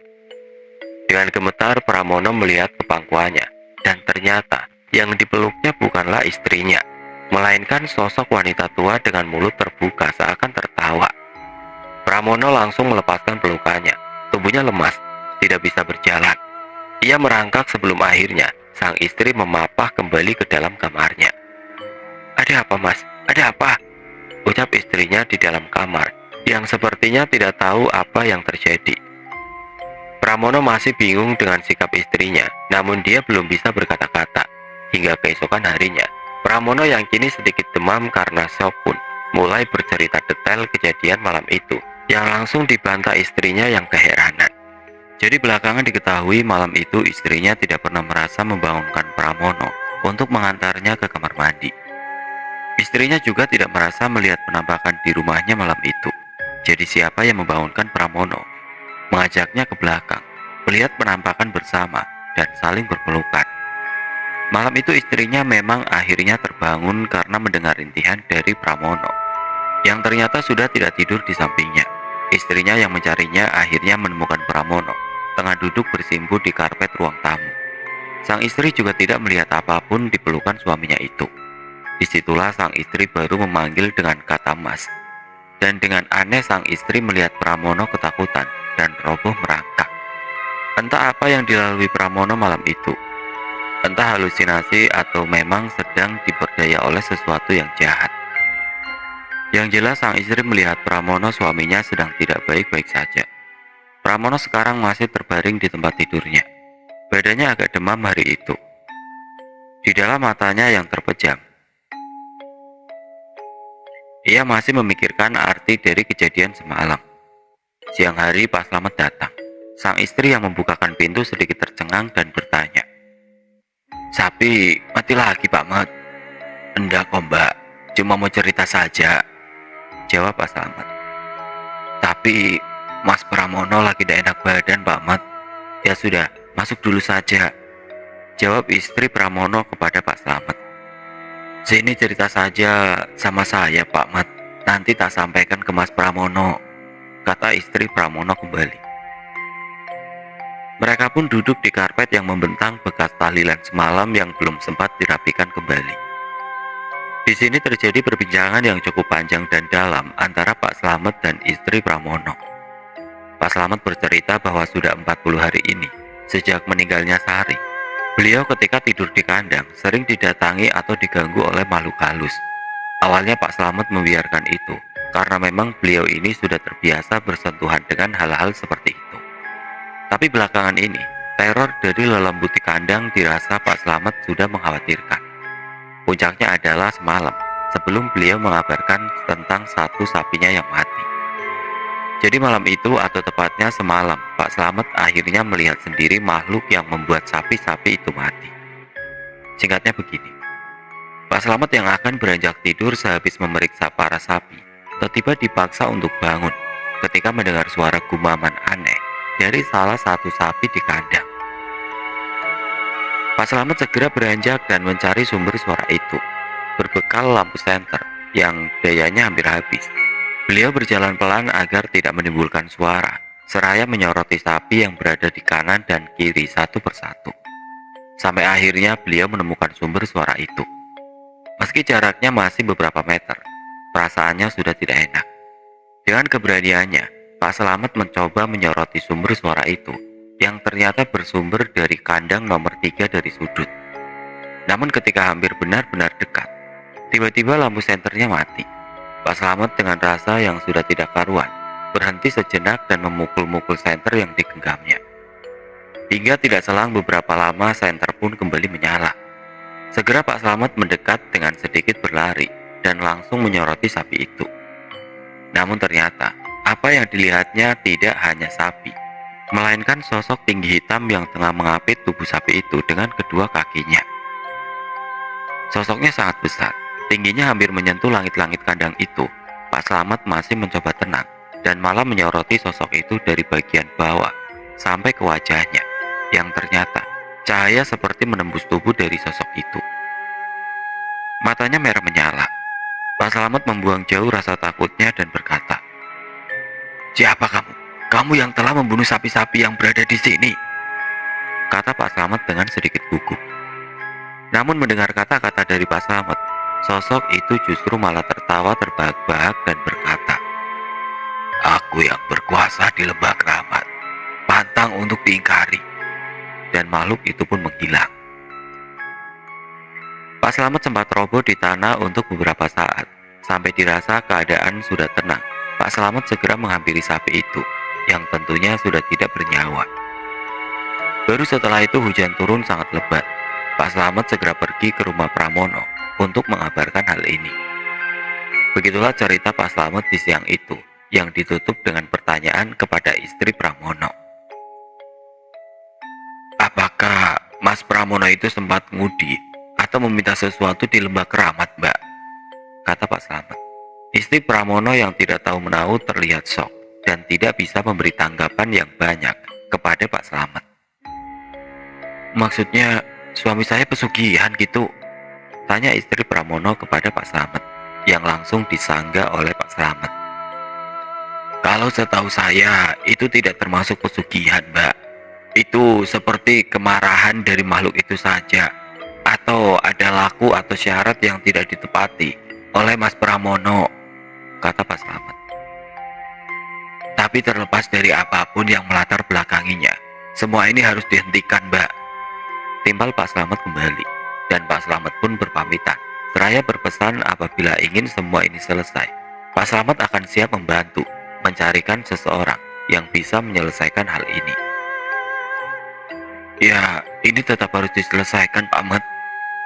Dengan gemetar Pramono melihat ke pangkuannya, dan ternyata yang dipeluknya bukanlah istrinya, melainkan sosok wanita tua dengan mulut terbuka seakan tertawa. Pramono langsung melepaskan pelukannya. Tubuhnya lemas, tidak bisa berjalan. Ia merangkak sebelum akhirnya sang istri memapah kembali ke dalam kamarnya. "Ada apa, Mas? Ada apa?" ucap istrinya di dalam kamar, yang sepertinya tidak tahu apa yang terjadi. Pramono masih bingung dengan sikap istrinya, namun dia belum bisa berkata-kata. Hingga keesokan harinya, Pramono yang kini sedikit demam karena shock pun mulai bercerita detail kejadian malam itu, yang langsung dibantah istrinya yang keheranan. Jadi belakangan diketahui malam itu istrinya tidak pernah merasa membangunkan Pramono untuk mengantarnya ke kamar mandi. Istrinya juga tidak merasa melihat penampakan di rumahnya malam itu. Jadi siapa yang membangunkan Pramono, mengajaknya ke belakang, melihat penampakan bersama dan saling berpelukan. Malam itu istrinya memang akhirnya terbangun karena mendengar rintihan dari Pramono, yang ternyata sudah tidak tidur di sampingnya. Istrinya yang mencarinya akhirnya menemukan Pramono tengah duduk bersimpu di karpet ruang tamu. Sang istri juga tidak melihat apapun di pelukan suaminya itu. Disitulah sang istri baru memanggil dengan kata "Mas", dan dengan aneh sang istri melihat Pramono ketakutan dan roboh merangkak. Entah apa yang dilalui Pramono malam itu. Entah halusinasi atau memang sedang diperdaya oleh sesuatu yang jahat. Yang jelas sang istri melihat Pramono suaminya sedang tidak baik-baik saja. Pramono sekarang masih terbaring di tempat tidurnya. Badannya agak demam hari itu. Di dalam matanya yang terpejam, ia masih memikirkan arti dari kejadian semalam. Siang hari Pak Slamet datang. Sang istri yang membukakan pintu sedikit tercengang dan bertanya, "Sapi mati lagi, Pak Mat?" "Enggak kok, Mbak, cuma mau cerita saja," jawab Pak Slamet. "Tapi Mas Pramono lagi tidak enak badan, Pak Mat." "Ya sudah, masuk dulu saja," jawab istri Pramono kepada Pak Slamet. "Sini cerita saja sama saya, Pak Mat, nanti tak sampaikan ke Mas Pramono," kata istri Pramono kembali. Mereka pun duduk di karpet yang membentang bekas tahlilan semalam yang belum sempat dirapikan kembali. Di sini terjadi perbincangan yang cukup panjang dan dalam antara Pak Slamet dan istri Pramono. Pak Slamet bercerita bahwa sudah 40 hari ini, sejak meninggalnya Sari, beliau ketika tidur di kandang sering didatangi atau diganggu oleh makhluk halus. Awalnya Pak Slamet membiarkan itu, karena memang beliau ini sudah terbiasa bersentuhan dengan hal-hal seperti itu. Tapi belakangan ini, teror dari lelembuti kandang dirasa Pak Slamet sudah mengkhawatirkan. Puncaknya adalah semalam, sebelum beliau mengabarkan tentang satu sapinya yang mati. Jadi malam itu, atau tepatnya semalam, Pak Slamet akhirnya melihat sendiri makhluk yang membuat sapi-sapi itu mati. Singkatnya begini, Pak Slamet yang akan beranjak tidur sehabis memeriksa para sapi, tiba-tiba dipaksa untuk bangun ketika mendengar suara gumaman aneh dari salah satu sapi di kandang. Pak Slamet segera beranjak dan mencari sumber suara itu. Berbekal lampu senter yang dayanya hampir habis, beliau berjalan pelan agar tidak menimbulkan suara, seraya menyoroti sapi yang berada di kanan dan kiri satu persatu. Sampai akhirnya beliau menemukan sumber suara itu. Meski jaraknya masih beberapa meter, perasaannya sudah tidak enak. Dengan keberaniannya, Pak Slamet mencoba menyoroti sumber suara itu, yang ternyata bersumber dari kandang nomor 3 dari sudut. Namun ketika hampir benar-benar dekat, Tiba-tiba lampu senternya mati. Pak Slamet dengan rasa yang sudah tidak karuan, berhenti sejenak dan memukul-mukul senter yang digenggamnya. Hingga tidak selang beberapa lama senter pun kembali menyala. Segera Pak Slamet mendekat dengan sedikit berlari dan langsung menyoroti sapi itu. Namun ternyata, apa yang dilihatnya tidak hanya sapi, melainkan sosok tinggi hitam yang tengah mengapit tubuh sapi itu dengan kedua kakinya. Sosoknya sangat besar, tingginya hampir menyentuh langit-langit kandang itu. Pak Slamet masih mencoba tenang dan malah menyoroti sosok itu dari bagian bawah sampai ke wajahnya, yang ternyata cahaya seperti menembus tubuh dari sosok itu. Matanya merah menyala. Pak Slamet membuang jauh rasa takutnya dan berkata, "Siapa kamu? Kamu yang telah membunuh sapi-sapi yang berada di sini," kata Pak Slamet dengan sedikit gugup. Namun mendengar kata-kata dari Pak Slamet, sosok itu justru malah tertawa terbahak-bahak dan berkata, "Aku yang berkuasa di lembah keramat, pantang untuk diingkari." Dan makhluk itu pun menghilang. Pak Slamet sempat roboh di tanah untuk beberapa saat. Sampai dirasa keadaan sudah tenang, Pak Slamet segera menghampiri sapi itu, yang tentunya sudah tidak bernyawa. Baru setelah itu hujan turun sangat lebat. Pak Slamet segera pergi ke rumah Pramono untuk mengabarkan hal ini. Begitulah cerita Pak Slamet di siang itu, yang ditutup dengan pertanyaan kepada istri Pramono. "Apakah Mas Pramono itu sempat ngudi atau meminta sesuatu di lembah keramat, Mbak?" kata Pak Slamet. Istri Pramono yang tidak tahu menahu terlihat shock dan tidak bisa memberi tanggapan yang banyak kepada Pak Slamet. "Maksudnya suami saya pesugihan gitu?" tanya istri Pramono kepada Pak Slamet, yang langsung disanggah oleh Pak Slamet. "Kalau setahu saya itu tidak termasuk pesugihan, Mbak. Itu seperti kemarahan dari makhluk itu saja, atau ada laku atau syarat yang tidak ditepati oleh Mas Pramono," kata Pak Slamet. "Tapi terlepas dari apapun yang melatar belakanginya, semua ini harus dihentikan, Mbak," timpal Pak Slamet kembali, dan Pak Slamet pun berpamitan, seraya berpesan apabila ingin semua ini selesai, Pak Slamet akan siap membantu mencarikan seseorang yang bisa menyelesaikan hal ini. "Ya, ini tetap harus diselesaikan, Pak Met,"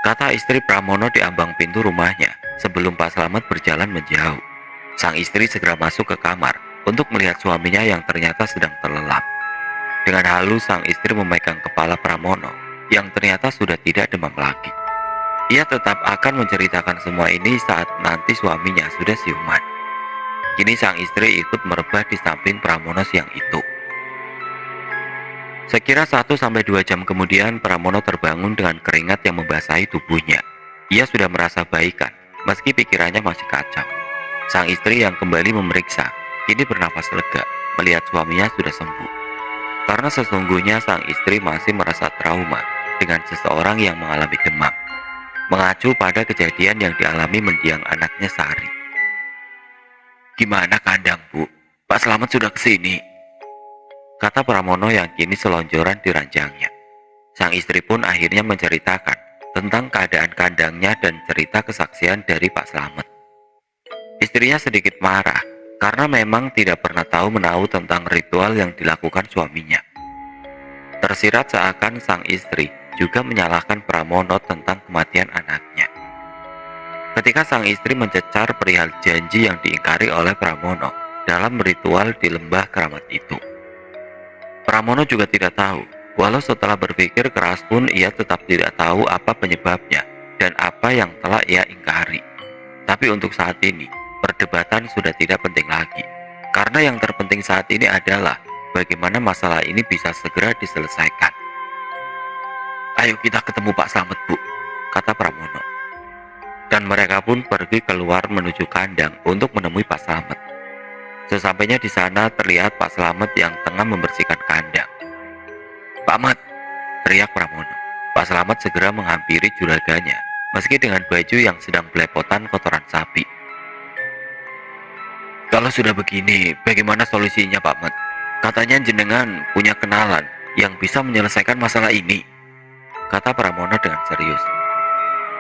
kata istri Pramono di ambang pintu rumahnya sebelum Pak Slamet berjalan menjauh. Sang istri segera masuk ke kamar untuk melihat suaminya yang ternyata sedang terlelap. Dengan halus sang istri memegang kepala Pramono yang ternyata sudah tidak demam lagi. Ia tetap akan menceritakan semua ini saat nanti suaminya sudah siuman. Kini sang istri ikut merebah di samping Pramono siang itu. Sekira 1-2 jam kemudian Pramono terbangun dengan keringat yang membasahi tubuhnya. Ia sudah merasa baikan, meski pikirannya masih kacau. Sang istri yang kembali memeriksa, kini bernafas lega melihat suaminya sudah sembuh. Karena sesungguhnya sang istri masih merasa trauma dengan seseorang yang mengalami demam, mengacu pada kejadian yang dialami mendiang anaknya Sari. "Gimana kandang, Bu? Pak Slamet sudah kesini?" kata Pramono yang kini selonjoran di ranjangnya. Sang istri pun akhirnya menceritakan tentang keadaan kandangnya dan cerita kesaksian dari Pak Slamet. Istrinya sedikit marah karena memang tidak pernah tahu menahu tentang ritual yang dilakukan suaminya. Tersirat seakan sang istri juga menyalahkan Pramono tentang kematian anaknya. Ketika sang istri mencecar perihal janji yang diingkari oleh Pramono dalam ritual di lembah keramat itu. Pramono juga tidak tahu, walau setelah berpikir keras pun ia tetap tidak tahu apa penyebabnya dan apa yang telah ia ingkari. Tapi untuk saat ini, perdebatan sudah tidak penting lagi, karena yang terpenting saat ini adalah bagaimana masalah ini bisa segera diselesaikan. "Ayo kita ketemu Pak Slamet, Bu," kata Pramono. Dan mereka pun pergi keluar menuju kandang untuk menemui Pak Slamet. Sesampainya di sana terlihat Pak Slamet yang tengah membersihkan kandang. "Pak Mat," teriak Pramono. Pak Slamet segera menghampiri juraganya, meski dengan baju yang sedang belepotan kotoran sapi. "Kalau sudah begini, bagaimana solusinya, Pak Mat? Katanya jenengan punya kenalan yang bisa menyelesaikan masalah ini," kata Pramono dengan serius.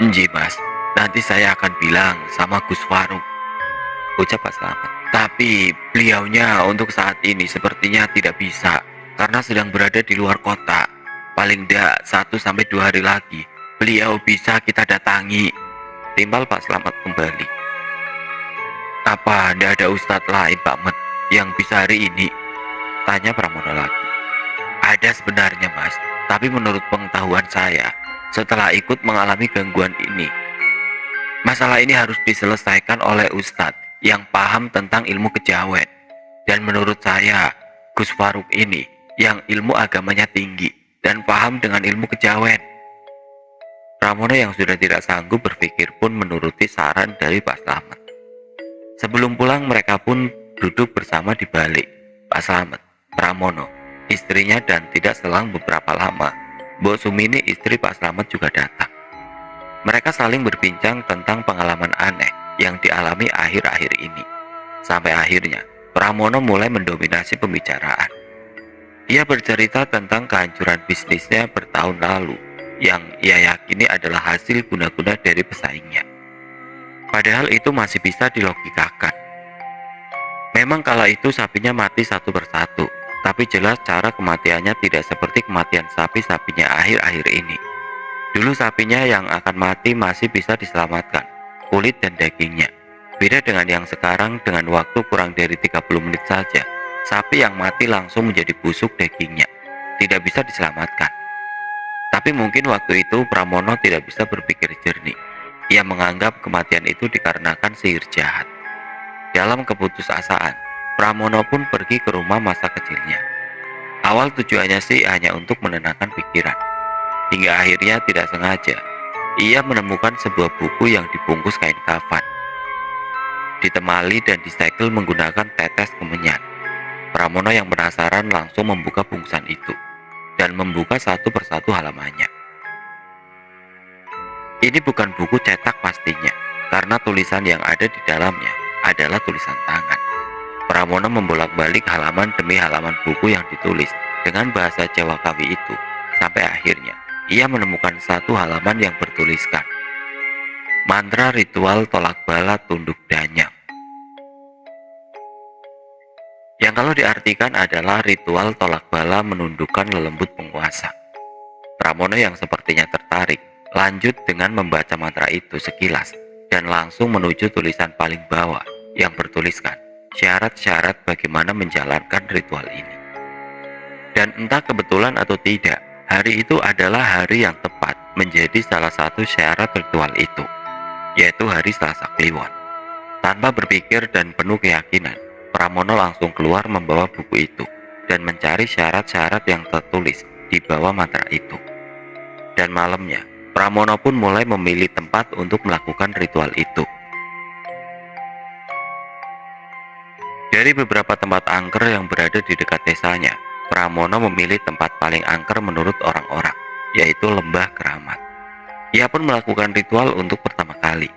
"Nji Mas, Nanti saya akan bilang sama Gus Faruk, ucap Pak Slamet. Tapi beliaunya untuk saat ini sepertinya tidak bisa karena sedang berada di luar kota. Paling tidak 1 sampai 2 hari lagi beliau bisa kita datangi, timbal Pak Slamet kembali. Apa tidak ada ustadz lain Pak Met yang bisa hari ini? Tanya Pramono lagi. Ada sebenarnya Mas, tapi menurut pengetahuan saya, setelah ikut mengalami gangguan ini, masalah ini harus diselesaikan oleh ustadz yang paham tentang ilmu kejawen. Dan menurut saya, Gus Faruk ini yang ilmu agamanya tinggi dan paham dengan ilmu kejawen. Pramono yang sudah tidak sanggup berpikir pun menuruti saran dari Pak Slamet. Sebelum pulang mereka pun duduk bersama di balik. Pak Slamet, Pramono, istrinya dan tidak selang beberapa lama, Mbok Sumini istri Pak Slamet juga datang. Mereka saling berbincang tentang pengalaman aneh yang dialami akhir-akhir ini. Sampai akhirnya, Pramono mulai mendominasi pembicaraan. Dia bercerita tentang kehancuran bisnisnya bertahun lalu yang ia yakini adalah hasil guna-guna dari pesaingnya. Padahal itu masih bisa dilogikakan. Memang kala itu sapinya mati satu persatu, tapi jelas cara kematiannya tidak seperti kematian sapi-sapinya akhir-akhir ini. Dulu sapinya yang akan mati masih bisa diselamatkan, kulit dan dagingnya. Beda dengan yang sekarang dengan waktu kurang dari 30 menit saja, sapi yang mati langsung menjadi busuk dagingnya, tidak bisa diselamatkan. Tapi mungkin waktu itu Pramono tidak bisa berpikir jernih. Ia menganggap kematian itu dikarenakan sihir jahat. Dalam keputusasaan, Pramono pun pergi ke rumah masa kecilnya. Awal tujuannya sih hanya untuk menenangkan pikiran. Hingga akhirnya tidak sengaja, ia menemukan sebuah buku yang dibungkus kain kafan. Ditemali dan disegel menggunakan tetes kemenyan. Pramono yang penasaran langsung membuka bungkusan itu dan membuka satu persatu halamannya. Ini bukan buku cetak pastinya, karena tulisan yang ada di dalamnya adalah tulisan tangan. Pramono membolak-balik halaman demi halaman buku yang ditulis dengan bahasa Jawa Kawi itu, sampai akhirnya ia menemukan satu halaman yang bertuliskan mantra ritual tolak bala tunduk danyang. Yang kalau diartikan adalah ritual tolak bala menundukkan lelembut penguasa. Pramono yang sepertinya tertarik lanjut dengan membaca mantra itu sekilas dan langsung menuju tulisan paling bawah yang bertuliskan syarat-syarat bagaimana menjalankan ritual ini. Dan entah kebetulan atau tidak, hari itu adalah hari yang tepat menjadi salah satu syarat ritual itu, yaitu hari Selasa Kliwon. Tanpa berpikir dan penuh keyakinan, Pramono langsung keluar membawa buku itu dan mencari syarat-syarat yang tertulis di bawah mantra itu. Dan malamnya, Pramono pun mulai memilih tempat untuk melakukan ritual itu. Dari beberapa tempat angker yang berada di dekat desanya, Pramono memilih tempat paling angker menurut orang-orang, yaitu Lembah Keramat. Ia pun melakukan ritual untuk pertama kali,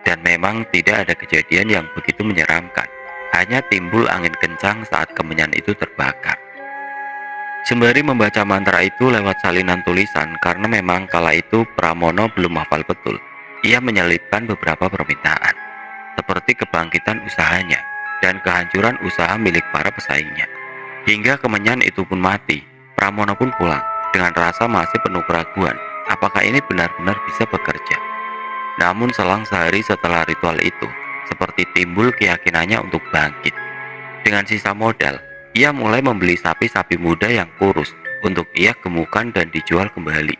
dan memang tidak ada kejadian yang begitu menyeramkan, hanya timbul angin kencang saat kemenyan itu terbakar. Sembari membaca mantra itu lewat salinan tulisan, karena memang kala itu Pramono belum hafal betul, ia menyelipkan beberapa permintaan, seperti kebangkitan usahanya dan kehancuran usaha milik para pesaingnya. Hingga kemenyan itu pun mati, Pramono pun pulang dengan rasa masih penuh keraguan apakah ini benar-benar bisa bekerja. Namun selang sehari setelah ritual itu, seperti timbul keyakinannya untuk bangkit. Dengan sisa modal, ia mulai membeli sapi-sapi muda yang kurus untuk ia gemukan dan dijual kembali.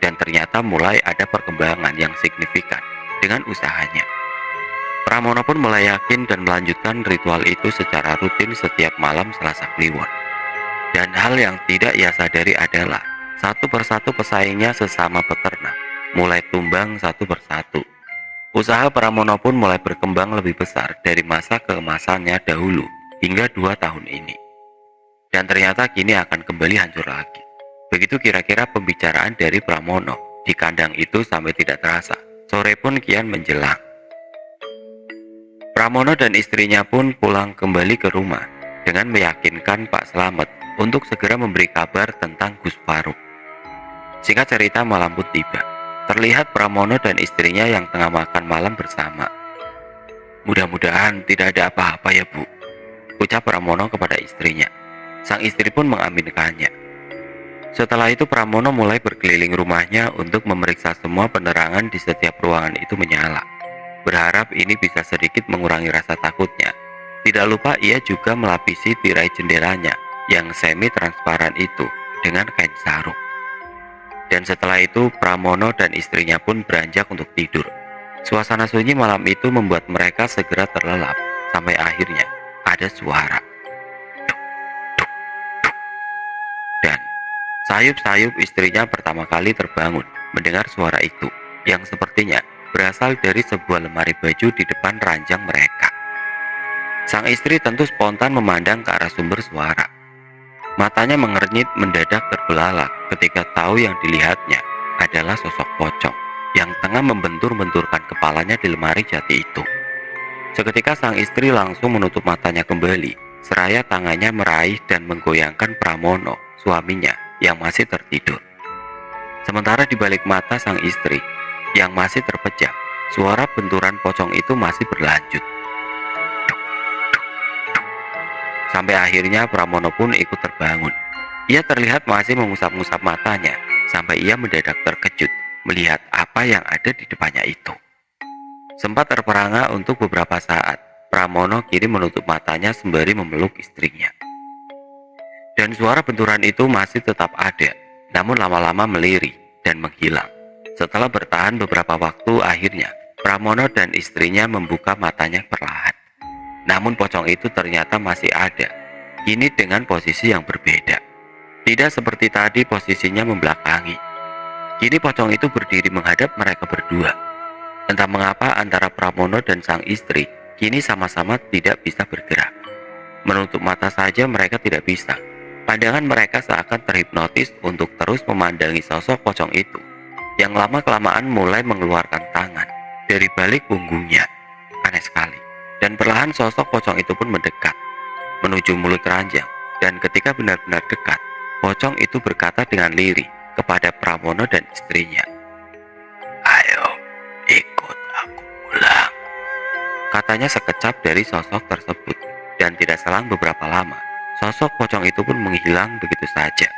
Dan ternyata mulai ada perkembangan yang signifikan dengan usahanya. Pramono pun mulai yakin dan melanjutkan ritual itu secara rutin setiap malam Selasa Kliwon. Dan hal yang tidak ia sadari adalah satu persatu pesaingnya sesama peternak mulai tumbang satu persatu. Usaha Pramono pun mulai berkembang lebih besar dari masa keemasannya dahulu hingga 2 tahun ini. Dan ternyata kini akan kembali hancur lagi. Begitu kira-kira pembicaraan dari Pramono di kandang itu sampai tidak terasa. Sore pun kian menjelang. Pramono dan istrinya pun pulang kembali ke rumah dengan meyakinkan Pak Slamet untuk segera memberi kabar tentang Gus Faruk. Singkat cerita, malam pun tiba. Terlihat Pramono dan istrinya yang tengah makan malam bersama. "Mudah-mudahan tidak ada apa-apa ya, Bu," ucap Pramono kepada istrinya. Sang istri pun mengaminkannya. Setelah itu Pramono mulai berkeliling rumahnya untuk memeriksa semua penerangan di setiap ruangan itu menyala. Berharap ini bisa sedikit mengurangi rasa takutnya. Tidak lupa ia juga melapisi tirai jendelanya yang semi transparan itu dengan kain sarung. Dan setelah itu Pramono dan istrinya pun beranjak untuk tidur. Suasana sunyi malam itu membuat mereka segera terlelap sampai akhirnya ada suara. Duk, duk, duk. Dan sayup-sayup istrinya pertama kali terbangun mendengar suara itu yang sepertinya berasal dari sebuah lemari baju di depan ranjang mereka. Sang istri tentu spontan memandang ke arah sumber suara. Matanya mengernyit mendadak terbelalak ketika tahu yang dilihatnya adalah sosok pocong yang tengah membentur-benturkan kepalanya di lemari jati itu. Seketika sang istri langsung menutup matanya kembali, seraya tangannya meraih dan menggoyangkan Pramono, suaminya, yang masih tertidur. Sementara di balik mata sang istri, yang masih terpejam, suara benturan pocong itu masih berlanjut. Sampai akhirnya Pramono pun ikut terbangun. Ia terlihat masih mengusap-ngusap matanya, sampai ia mendadak terkejut melihat apa yang ada di depannya itu. Sempat terperangah untuk beberapa saat, Pramono kini menutup matanya sembari memeluk istrinya. Dan suara benturan itu masih tetap ada, namun lama-lama melirih dan menghilang. Setelah bertahan beberapa waktu, akhirnya Pramono dan istrinya membuka matanya perlahan. Namun pocong itu ternyata masih ada, kini dengan posisi yang berbeda. Tidak seperti tadi posisinya membelakangi. Kini pocong itu berdiri menghadap mereka berdua. Entah mengapa antara Pramono dan sang istri kini sama-sama tidak bisa bergerak. Menutup mata saja mereka tidak bisa. Pandangan mereka seakan terhipnotis untuk terus memandangi sosok pocong itu, yang lama-kelamaan mulai mengeluarkan tangan dari balik punggungnya. Aneh sekali. Dan perlahan sosok pocong itu pun mendekat, menuju mulut ranjang, dan ketika benar-benar dekat, pocong itu berkata dengan lirih kepada Pramono dan istrinya, "Ayo, ikut aku pulang," katanya sekecap dari sosok tersebut, dan tidak selang beberapa lama, sosok pocong itu pun menghilang begitu saja.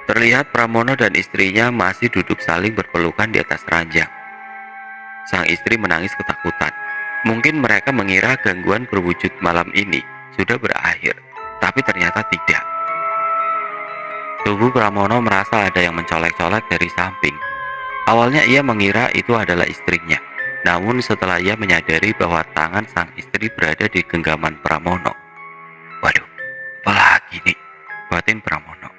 Terlihat Pramono dan istrinya masih duduk saling berpelukan di atas ranjang. Sang istri menangis ketakutan. Mungkin mereka mengira gangguan berwujud malam ini sudah berakhir, tapi ternyata tidak. Tubuh Pramono merasa ada yang mencolek-colek dari samping. Awalnya ia mengira itu adalah istrinya, namun setelah ia menyadari bahwa tangan sang istri berada di genggaman Pramono. "Waduh, apalagi nih?" batin Pramono.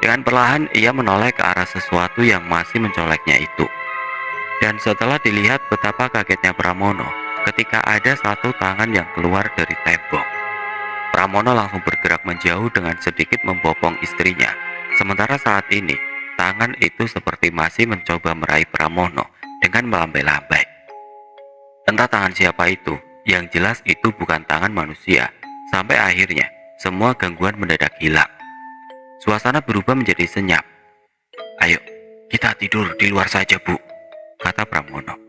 Dengan perlahan ia menoleh ke arah sesuatu yang masih mencoleknya itu. Dan setelah dilihat betapa kagetnya Pramono ketika ada satu tangan yang keluar dari tembok. Pramono langsung bergerak menjauh dengan sedikit membopong istrinya. Sementara saat ini, tangan itu seperti masih mencoba meraih Pramono dengan melambai-lambai. Entah tangan siapa itu, yang jelas itu bukan tangan manusia. Sampai akhirnya, semua gangguan mendadak hilang. Suasana berubah menjadi senyap. "Ayo, kita tidur di luar saja, Bu," kata Pramono.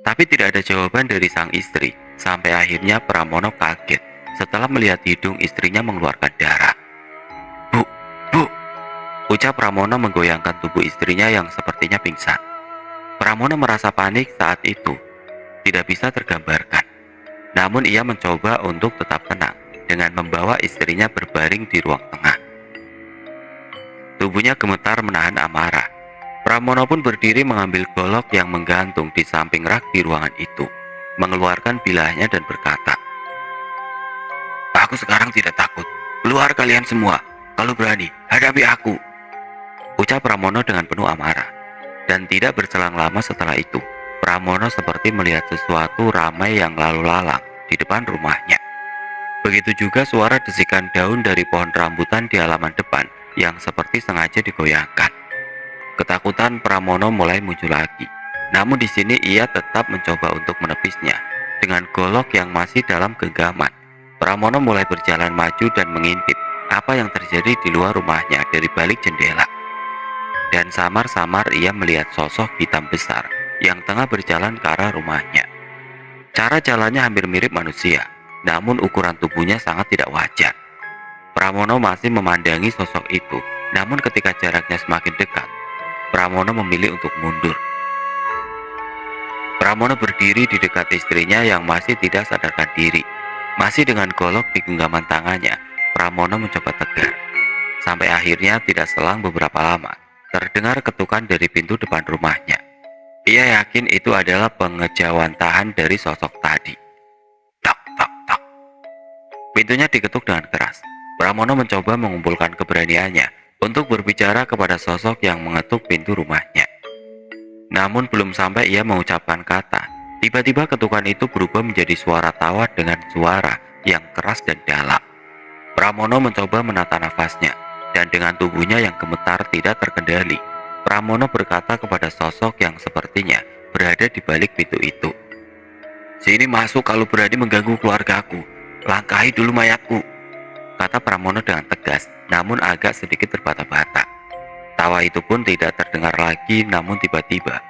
Tapi tidak ada jawaban dari sang istri, sampai akhirnya Pramono kaget setelah melihat hidung istrinya mengeluarkan darah. "Bu, Bu," ucap Pramono menggoyangkan tubuh istrinya yang sepertinya pingsan. Pramono merasa panik saat itu, tidak bisa tergambarkan. Namun ia mencoba untuk tetap tenang dengan membawa istrinya berbaring di ruang tengah. Tubuhnya gemetar menahan amarah. Pramono pun berdiri mengambil golok yang menggantung di samping rak di ruangan itu, mengeluarkan bilahnya dan berkata, "Aku sekarang tidak takut. Keluar kalian semua. Kalau berani, hadapi aku," ucap Pramono dengan penuh amarah. Dan tidak berselang lama setelah itu, Pramono seperti melihat sesuatu ramai yang lalu lalang di depan rumahnya. Begitu juga suara desikan daun dari pohon rambutan di halaman depan yang seperti sengaja digoyangkan. Ketakutan Pramono mulai muncul lagi. Namun di sini ia tetap mencoba untuk menepisnya. Dengan golok yang masih dalam genggaman, Pramono mulai berjalan maju dan mengintip apa yang terjadi di luar rumahnya dari balik jendela. dan samar-samar ia melihat sosok hitam besar yang tengah berjalan ke arah rumahnya. Cara jalannya hampir mirip manusia, namun ukuran tubuhnya sangat tidak wajar. Pramono masih memandangi sosok itu, namun ketika jaraknya semakin dekat, Pramono memilih untuk mundur. Pramono berdiri di dekat istrinya yang masih tidak sadarkan diri. Masih dengan golok di genggaman tangannya, Pramono mencoba tegar. Sampai akhirnya tidak selang beberapa lama, terdengar ketukan dari pintu depan rumahnya. Ia yakin itu adalah pengejawantahan dari sosok tadi. Tak, tak, tak. Pintunya diketuk dengan keras. Pramono mencoba mengumpulkan keberaniannya untuk berbicara kepada sosok yang mengetuk pintu rumahnya. Namun belum sampai ia mengucapkan kata, tiba-tiba ketukan itu berubah menjadi suara tawa dengan suara yang keras dan dalam. Pramono mencoba menata nafasnya, dan dengan tubuhnya yang gemetar tidak terkendali, Pramono berkata kepada sosok yang sepertinya berada di balik pintu itu. "Sini masuk kalau berani mengganggu keluargaku, langkahi dulu mayatku," kata Pramono dengan tegas, namun agak sedikit terbata-bata. Tawa itu pun tidak terdengar lagi, namun tiba-tiba,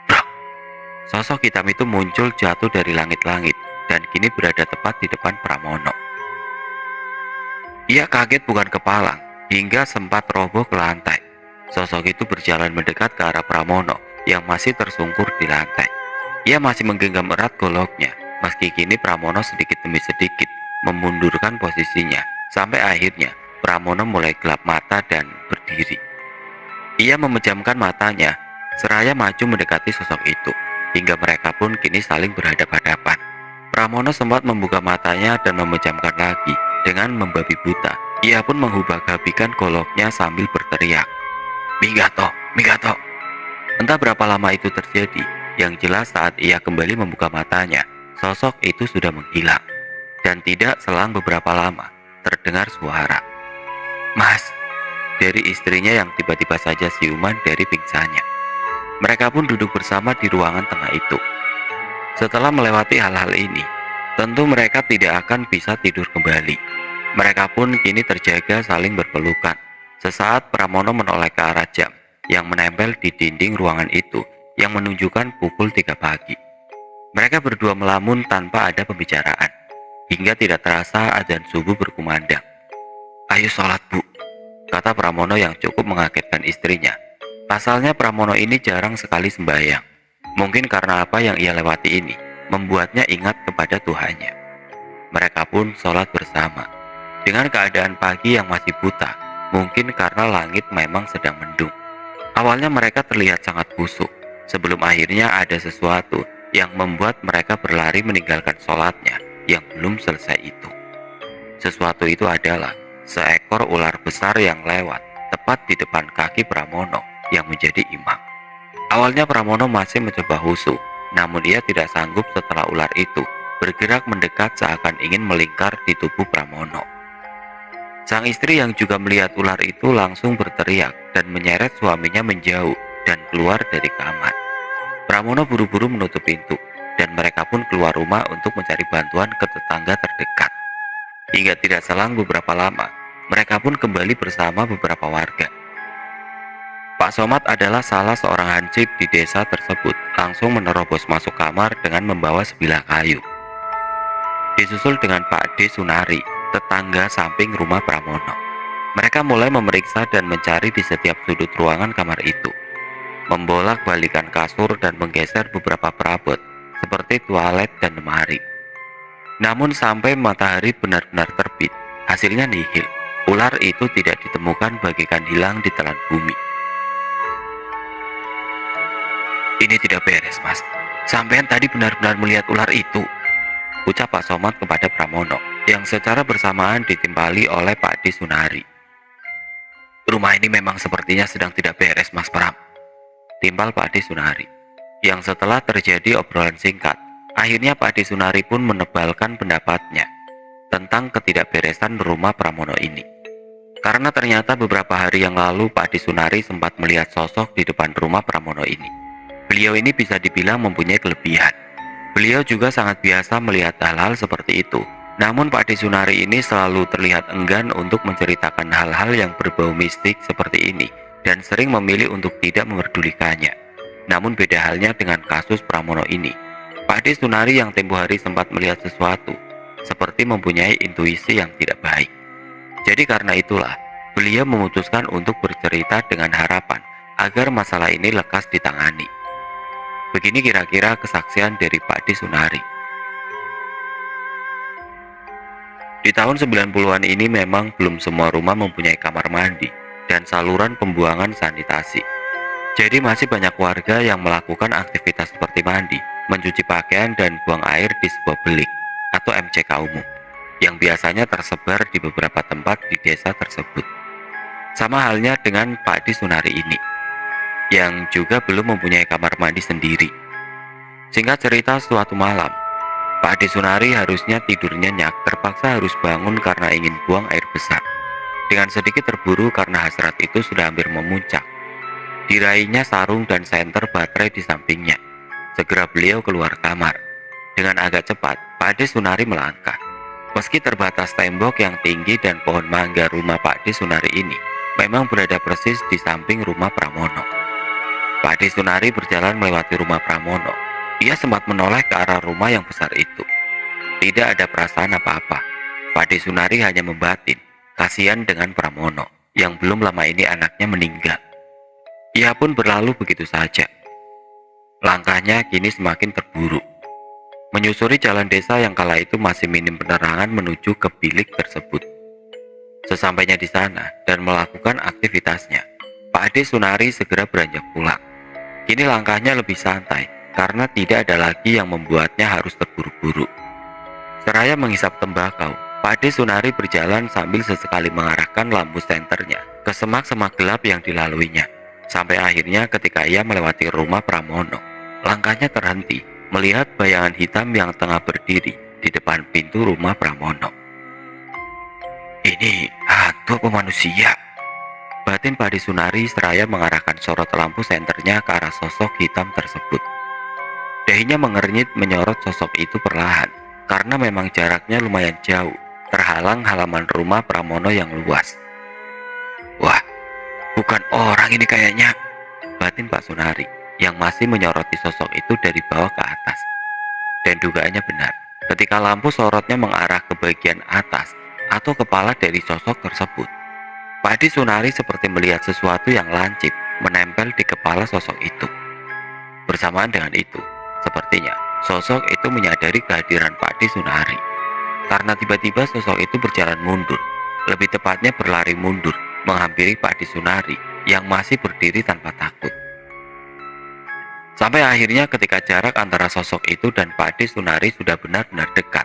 brak! Sosok hitam itu muncul jatuh dari langit-langit dan kini berada tepat di depan Pramono. Ia kaget bukan kepalang, hingga sempat roboh ke lantai. Sosok itu berjalan mendekat ke arah Pramono yang masih tersungkur di lantai. Ia masih menggenggam erat goloknya, meski kini Pramono sedikit demi sedikit memundurkan posisinya, sampai akhirnya Pramono mulai gelap mata dan berdiri. Ia memejamkan matanya, seraya maju mendekati sosok itu, hingga mereka pun kini saling berhadapan-hadapan. Pramono sempat membuka matanya dan memejamkan lagi dengan membabi buta. Ia pun menghubah-gabikan goloknya sambil berteriak, "Migato, Migato!" Entah berapa lama itu terjadi, yang jelas saat ia kembali membuka matanya, sosok itu sudah menghilang. Dan tidak selang beberapa lama, terdengar suara, "Mas!" dari istrinya yang tiba-tiba saja siuman dari pingsannya. Mereka pun duduk bersama di ruangan tengah itu. Setelah melewati hal-hal ini, tentu mereka tidak akan bisa tidur kembali. Mereka pun kini terjaga saling berpelukan. Sesaat Pramono menoleh ke arah jam yang menempel di dinding ruangan itu yang menunjukkan pukul 3 pagi. Mereka berdua melamun tanpa ada pembicaraan, hingga tidak terasa azan subuh berkumandang. "Ayo sholat, Bu," kata Pramono yang cukup mengagetkan istrinya. Pasalnya Pramono ini jarang sekali sembahyang. Mungkin karena apa yang ia lewati ini membuatnya ingat kepada Tuhannya. Mereka pun sholat bersama. Dengan keadaan pagi yang masih buta, mungkin karena langit memang sedang mendung. Awalnya mereka terlihat sangat busuk, sebelum akhirnya ada sesuatu yang membuat mereka berlari meninggalkan sholatnya yang belum selesai itu. Sesuatu itu adalah seekor ular besar yang lewat tepat di depan kaki Pramono yang menjadi imam. Awalnya Pramono masih mencoba husu, namun ia tidak sanggup setelah ular itu bergerak mendekat seakan ingin melingkar di tubuh Pramono. Sang istri yang juga melihat ular itu langsung berteriak dan menyeret suaminya menjauh dan keluar dari kamar. Pramono buru-buru menutup pintu, dan mereka pun keluar rumah untuk mencari bantuan ke tetangga terdekat. Hingga tidak selang beberapa lama, mereka pun kembali bersama beberapa warga. Pak Somad adalah salah seorang hansip di desa tersebut, langsung menerobos masuk kamar dengan membawa sebilah kayu. Disusul dengan Pak D. Sunari, tetangga samping rumah Pramono. Mereka mulai memeriksa dan mencari di setiap sudut ruangan kamar itu, membolak-balikan kasur dan menggeser beberapa perabot seperti toilet dan lemari. Namun sampai matahari benar-benar terbit, hasilnya nihil. Ular itu tidak ditemukan bagaikan hilang di telan bumi. "Ini tidak beres, Mas. Sampean tadi benar-benar melihat ular itu," ucap Pak Somad kepada Pramono, yang secara bersamaan ditimpali oleh Pak D. Sunari. "Rumah ini memang sepertinya sedang tidak beres, Mas Pram," timpal Pak D. Sunari, yang setelah terjadi obrolan singkat, akhirnya Pak D. Sunari pun menebalkan pendapatnya tentang ketidakberesan rumah Pramono ini. Karena ternyata beberapa hari yang lalu Pak D. Sunari sempat melihat sosok di depan rumah Pramono ini. Beliau ini bisa dibilang mempunyai kelebihan. Beliau juga sangat biasa melihat hal-hal seperti itu. Namun Pak D. Sunari ini selalu terlihat enggan untuk menceritakan hal-hal yang berbau mistik seperti ini dan sering memilih untuk tidak memperdulikannya. Namun beda halnya dengan kasus Pramono ini. Pak De Sunari yang tempo hari sempat melihat sesuatu, seperti mempunyai intuisi yang tidak baik. Jadi karena itulah, beliau memutuskan untuk bercerita dengan harapan agar masalah ini lekas ditangani. Begini kira-kira kesaksian dari Pak De Sunari. Di tahun 90-an ini memang belum semua rumah mempunyai kamar mandi dan saluran pembuangan sanitasi. Jadi masih banyak warga yang melakukan aktivitas seperti mandi, mencuci pakaian dan buang air di sebuah belik atau MCK umum yang biasanya tersebar di beberapa tempat di desa tersebut. Sama halnya dengan Pak De Sunari ini, yang juga belum mempunyai kamar mandi sendiri. Singkat cerita, suatu malam, Pak De Sunari harusnya tidur nyenyak, terpaksa harus bangun karena ingin buang air besar. Dengan sedikit terburu karena hasrat itu sudah hampir memuncak. Diraihnya sarung dan senter baterai di sampingnya. Segera beliau keluar kamar. Dengan agak cepat, Pak De Sunari melangkah. Meski terbatas tembok yang tinggi dan pohon mangga, rumah Pak De Sunari ini memang berada persis di samping rumah Pramono. Pak De Sunari berjalan melewati rumah Pramono. Ia sempat menoleh ke arah rumah yang besar itu. Tidak ada perasaan apa-apa. Pak De Sunari hanya membatin, kasihan dengan Pramono yang belum lama ini anaknya meninggal. Ia pun berlalu begitu saja. Langkahnya kini semakin terburu. Menyusuri jalan desa yang kala itu masih minim penerangan menuju ke bilik tersebut. Sesampainya di sana dan melakukan aktivitasnya, Pak De Sunari segera beranjak pulang. Kini langkahnya lebih santai karena tidak ada lagi yang membuatnya harus terburu-buru. Seraya menghisap tembakau, Pak De Sunari berjalan sambil sesekali mengarahkan lampu senternya ke semak-semak gelap yang dilaluinya. Sampai akhirnya ketika ia melewati rumah Pramono, langkahnya terhenti melihat bayangan hitam yang tengah berdiri di depan pintu rumah Pramono. Ini hantu apa manusia? Batin Pak De Sunari seraya mengarahkan sorot lampu senternya ke arah sosok hitam tersebut. Dahinya mengernyit menyorot sosok itu perlahan, karena memang jaraknya lumayan jauh, terhalang halaman rumah Pramono yang luas. Wah, bukan orang ini kayaknya, batin Pak Sunari yang masih menyoroti sosok itu dari bawah ke atas. Dan dugaannya benar, ketika lampu sorotnya mengarah ke bagian atas atau kepala dari sosok tersebut, Pak De Sunari seperti melihat sesuatu yang lancip menempel di kepala sosok itu. Bersamaan dengan itu, sepertinya sosok itu menyadari kehadiran Pak De Sunari, karena tiba-tiba sosok itu berjalan mundur, lebih tepatnya berlari mundur, menghampiri Pak De Sunari yang masih berdiri tanpa takut. Sampai akhirnya ketika jarak antara sosok itu dan Pak De Sunari sudah benar-benar dekat,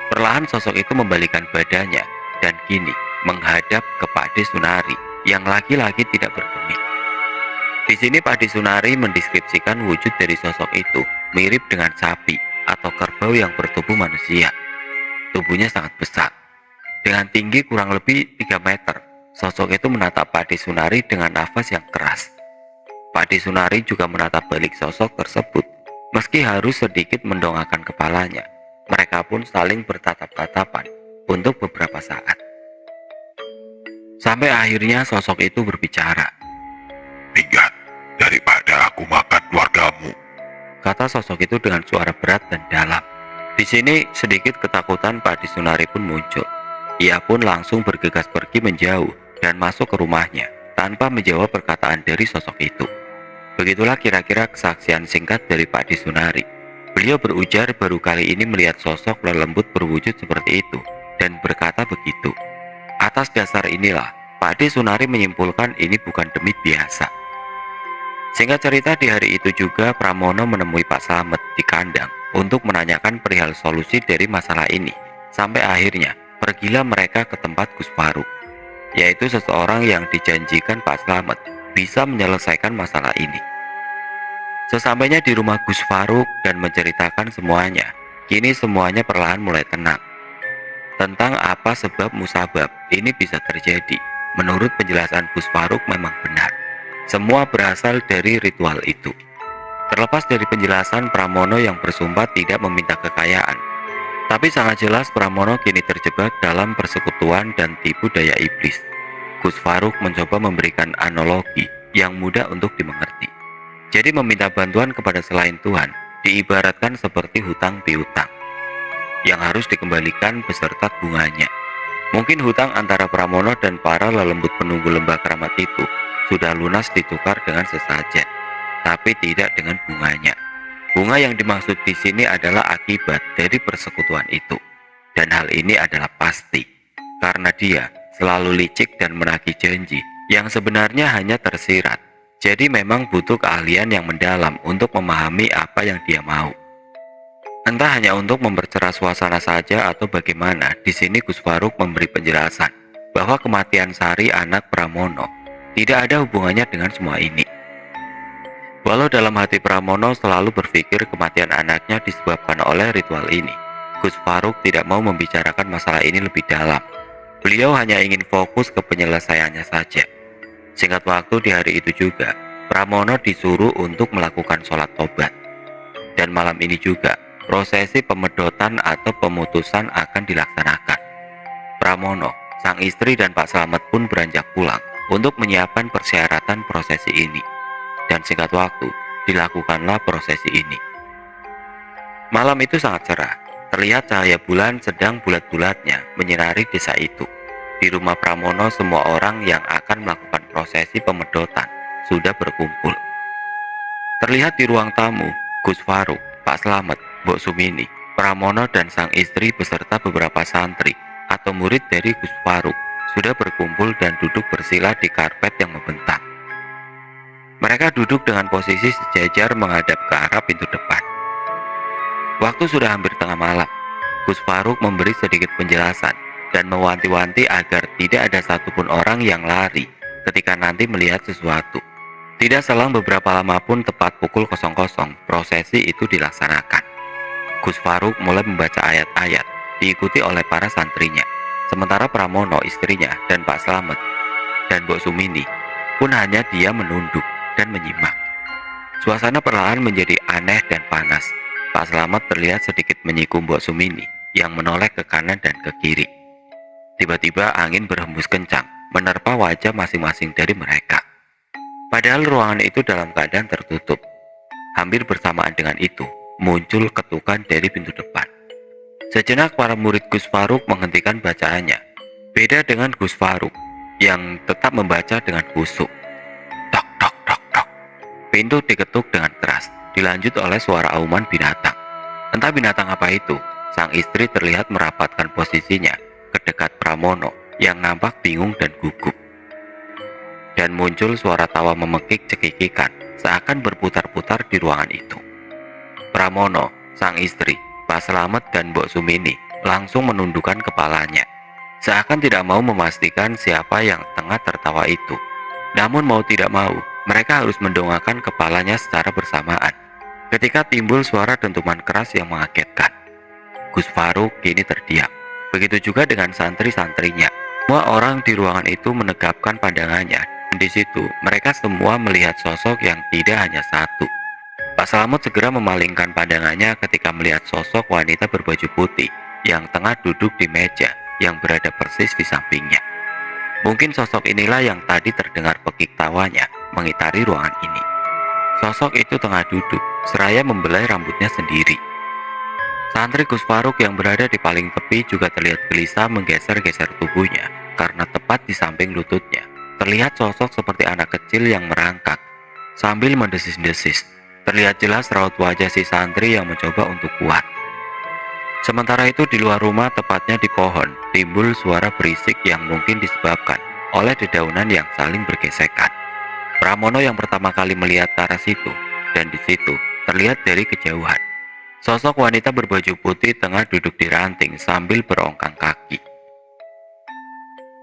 perlahan sosok itu membalikan badannya dan kini menghadap ke Pak De Sunari yang lagi-lagi tidak bergeming. Di sini Pak De Sunari mendeskripsikan wujud dari sosok itu mirip dengan sapi atau kerbau yang bertubuh manusia. Tubuhnya sangat besar, dengan tinggi kurang lebih 3 meter. Sosok itu menatap Pak De Sunari dengan nafas yang keras. Pak De Sunari juga menatap balik sosok tersebut. Meski harus sedikit mendongakkan kepalanya, mereka pun saling bertatap-tatapan untuk beberapa saat. Sampai akhirnya sosok itu berbicara. Minggat, daripada aku makan keluargamu, kata sosok itu dengan suara berat dan dalam. Di sini sedikit ketakutan Pak De Sunari pun muncul. Ia pun langsung bergegas pergi menjauh dan masuk ke rumahnya tanpa menjawab perkataan dari sosok itu. Begitulah kira-kira kesaksian singkat dari Pak De Sunari. Beliau berujar baru kali ini melihat sosok lelembut berwujud seperti itu dan berkata begitu. Atas dasar inilah Pak De Sunari menyimpulkan ini bukan demit biasa. Singkat cerita, di hari itu juga Pramono menemui Pak Slamet di kandang untuk menanyakan perihal solusi dari masalah ini. Sampai akhirnya pergilah mereka ke tempat Gus Faruk, yaitu seseorang yang dijanjikan Pak Slamet bisa menyelesaikan masalah ini. Sesampainya di rumah Gus Faruk dan menceritakan semuanya, kini semuanya perlahan mulai tenang. Tentang apa sebab musabab ini bisa terjadi, menurut penjelasan Gus Faruk memang benar. Semua berasal dari ritual itu. Terlepas dari penjelasan Pramono yang bersumpah tidak meminta kekayaan, tapi sangat jelas Pramono kini terjebak dalam persekutuan dan tipu daya iblis. Gus Faruk mencoba memberikan analogi yang mudah untuk dimengerti. Jadi meminta bantuan kepada selain Tuhan diibaratkan seperti hutang piutang yang harus dikembalikan beserta bunganya. Mungkin hutang antara Pramono dan para lelembut penunggu lembah keramat itu sudah lunas ditukar dengan sesajen, tapi tidak dengan bunganya. Bunga yang dimaksud di sini adalah akibat dari persekutuan itu. Dan hal ini adalah pasti, karena dia selalu licik dan menagih janji yang sebenarnya hanya tersirat. Jadi memang butuh keahlian yang mendalam untuk memahami apa yang dia mau. Entah hanya untuk mempercerah suasana saja atau bagaimana, di sini Gus Faruk memberi penjelasan bahwa kematian Sari anak Pramono tidak ada hubungannya dengan semua ini. Walau dalam hati Pramono selalu berpikir kematian anaknya disebabkan oleh ritual ini, Gus Faruk tidak mau membicarakan masalah ini lebih dalam. Beliau hanya ingin fokus ke penyelesaiannya saja. Singkat waktu di hari itu juga, Pramono disuruh untuk melakukan sholat tobat. Dan malam ini juga, prosesi pemedotan atau pemutusan akan dilaksanakan. Pramono, sang istri dan Pak Slamet pun beranjak pulang untuk menyiapkan persyaratan prosesi ini. Dan singkat waktu, dilakukanlah prosesi ini. Malam itu sangat cerah, terlihat cahaya bulan sedang bulat-bulatnya menyinari desa itu. Di rumah Pramono semua orang yang akan melakukan prosesi pemedotan sudah berkumpul. Terlihat di ruang tamu, Gus Faruk, Pak Slamet, Mbok Sumini, Pramono dan sang istri beserta beberapa santri atau murid dari Gus Faruk sudah berkumpul dan duduk bersila di karpet yang membentang. Mereka duduk dengan posisi sejajar menghadap ke arah pintu depan. Waktu sudah hampir tengah malam. Gus Faruk memberi sedikit penjelasan dan mewanti-wanti agar tidak ada satupun orang yang lari ketika nanti melihat sesuatu. Tidak selang beberapa lama pun tepat pukul 00 prosesi itu dilaksanakan. Gus Faruk mulai membaca ayat-ayat diikuti oleh para santrinya. Sementara Pramono, istrinya, dan Pak Slamet dan Mbok Sumini pun hanya dia menunduk dan menyimak. Suasana perlahan menjadi aneh dan panas. Pak Slamet terlihat sedikit menyinggung Mbok Sumini yang menoleh ke kanan dan ke kiri. Tiba-tiba angin berhembus kencang menerpa wajah masing-masing dari mereka. Padahal ruangan itu dalam keadaan tertutup. Hampir bersamaan dengan itu, muncul ketukan dari pintu depan. Sejenak para murid Gus Faruk menghentikan bacaannya. Beda dengan Gus Faruk yang tetap membaca dengan khusyuk. Tok tok tok tok. Pintu diketuk dengan keras, dilanjut oleh suara auman binatang. Entah binatang apa itu. Sang istri terlihat merapatkan posisinya ke dekat Pramono yang nampak bingung dan gugup. Dan muncul suara tawa memekik cekikikan seakan berputar-putar di ruangan itu. Pramono, sang istri, Pak Slamet dan Mbok Sumini langsung menundukkan kepalanya, seakan tidak mau memastikan siapa yang tengah tertawa itu. Namun mau tidak mau, mereka harus mendongakkan kepalanya secara bersamaan. Ketika timbul suara dentuman keras yang mengagetkan, Gus Faruk kini terdiam. Begitu juga dengan santri-santrinya. Semua orang di ruangan itu menegapkan pandangannya. Di situ, mereka semua melihat sosok yang tidak hanya satu. Pak Slamet segera memalingkan pandangannya ketika melihat sosok wanita berbaju putih yang tengah duduk di meja yang berada persis di sampingnya. Mungkin sosok inilah yang tadi terdengar pekik tawanya mengitari ruangan ini. Sosok itu tengah duduk, seraya membelai rambutnya sendiri. Santri Gus Faruk yang berada di paling tepi juga terlihat gelisah menggeser-geser tubuhnya karena tepat di samping lututnya terlihat sosok seperti anak kecil yang merangkak sambil mendesis-desis. Terlihat jelas raut wajah si santri yang mencoba untuk kuat. Sementara itu di luar rumah, tepatnya di pohon, timbul suara berisik yang mungkin disebabkan oleh dedaunan yang saling bergesekan. Pramono yang pertama kali melihat ke arah situ, dan di situ terlihat dari kejauhan sosok wanita berbaju putih tengah duduk di ranting sambil berongkang kaki.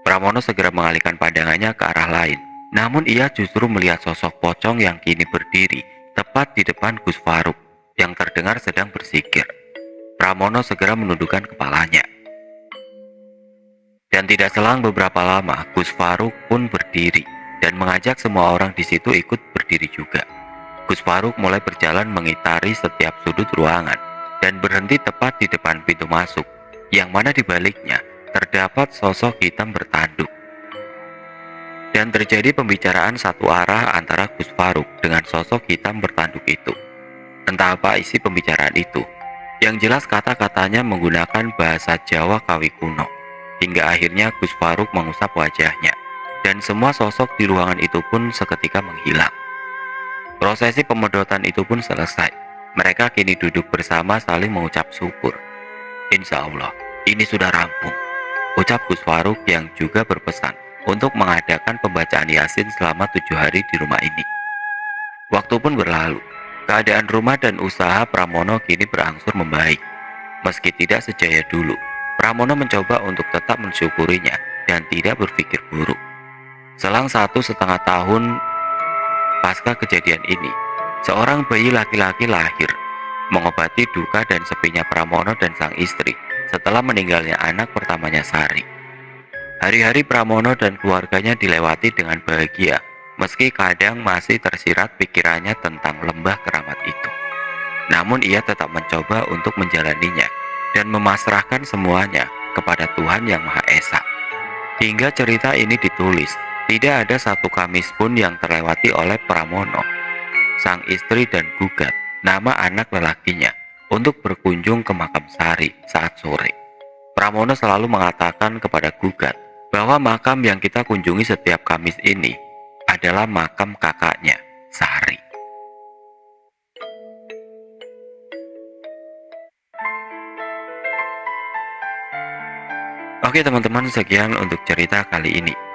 Pramono segera mengalihkan pandangannya ke arah lain, namun ia justru melihat sosok pocong yang kini berdiri tepat di depan Gus Faruk yang terdengar sedang berzikir. Pramono segera menundukkan kepalanya. Dan tidak selang beberapa lama, Gus Faruk pun berdiri dan mengajak semua orang di situ ikut berdiri juga. Gus Faruk mulai berjalan mengitari setiap sudut ruangan dan berhenti tepat di depan pintu masuk, yang mana di baliknya terdapat sosok hitam bertanduk. dan terjadi pembicaraan satu arah antara Gus Faruk dengan sosok hitam bertanduk itu. Entah apa isi pembicaraan itu. Yang jelas kata-katanya menggunakan bahasa Jawa Kawi kuno. Hingga akhirnya Gus Faruk mengusap wajahnya. Dan semua sosok di ruangan itu pun seketika menghilang. Prosesi pemedotan itu pun selesai. Mereka kini duduk bersama saling mengucap syukur. Insya Allah, ini sudah rampung, ucap Gus Faruk yang juga berpesan untuk mengadakan pembacaan Yasin selama 7 hari di rumah ini. Waktu pun berlalu. Keadaan rumah dan usaha Pramono kini berangsur membaik. Meski tidak sejaya dulu, Pramono mencoba untuk tetap mensyukurinya dan tidak berpikir buruk. Selang 1,5 tahun pasca kejadian ini, seorang bayi laki-laki lahir, mengobati duka dan sepinya Pramono dan sang istri setelah meninggalnya anak pertamanya Sari. Hari-hari Pramono dan keluarganya dilewati dengan bahagia, meski kadang masih tersirat pikirannya tentang lembah keramat itu. Namun ia tetap mencoba untuk menjalaninya dan memasrahkan semuanya kepada Tuhan Yang Maha Esa. Hingga cerita ini ditulis, tidak ada satu Kamis pun yang terlewati oleh Pramono, sang istri dan Gugat, nama anak lelakinya, untuk berkunjung ke makam Sari saat sore. Pramono selalu mengatakan kepada Gugat bahwa makam yang kita kunjungi setiap Kamis ini adalah makam kakaknya, Sari. Oke teman-teman, sekian untuk cerita kali ini.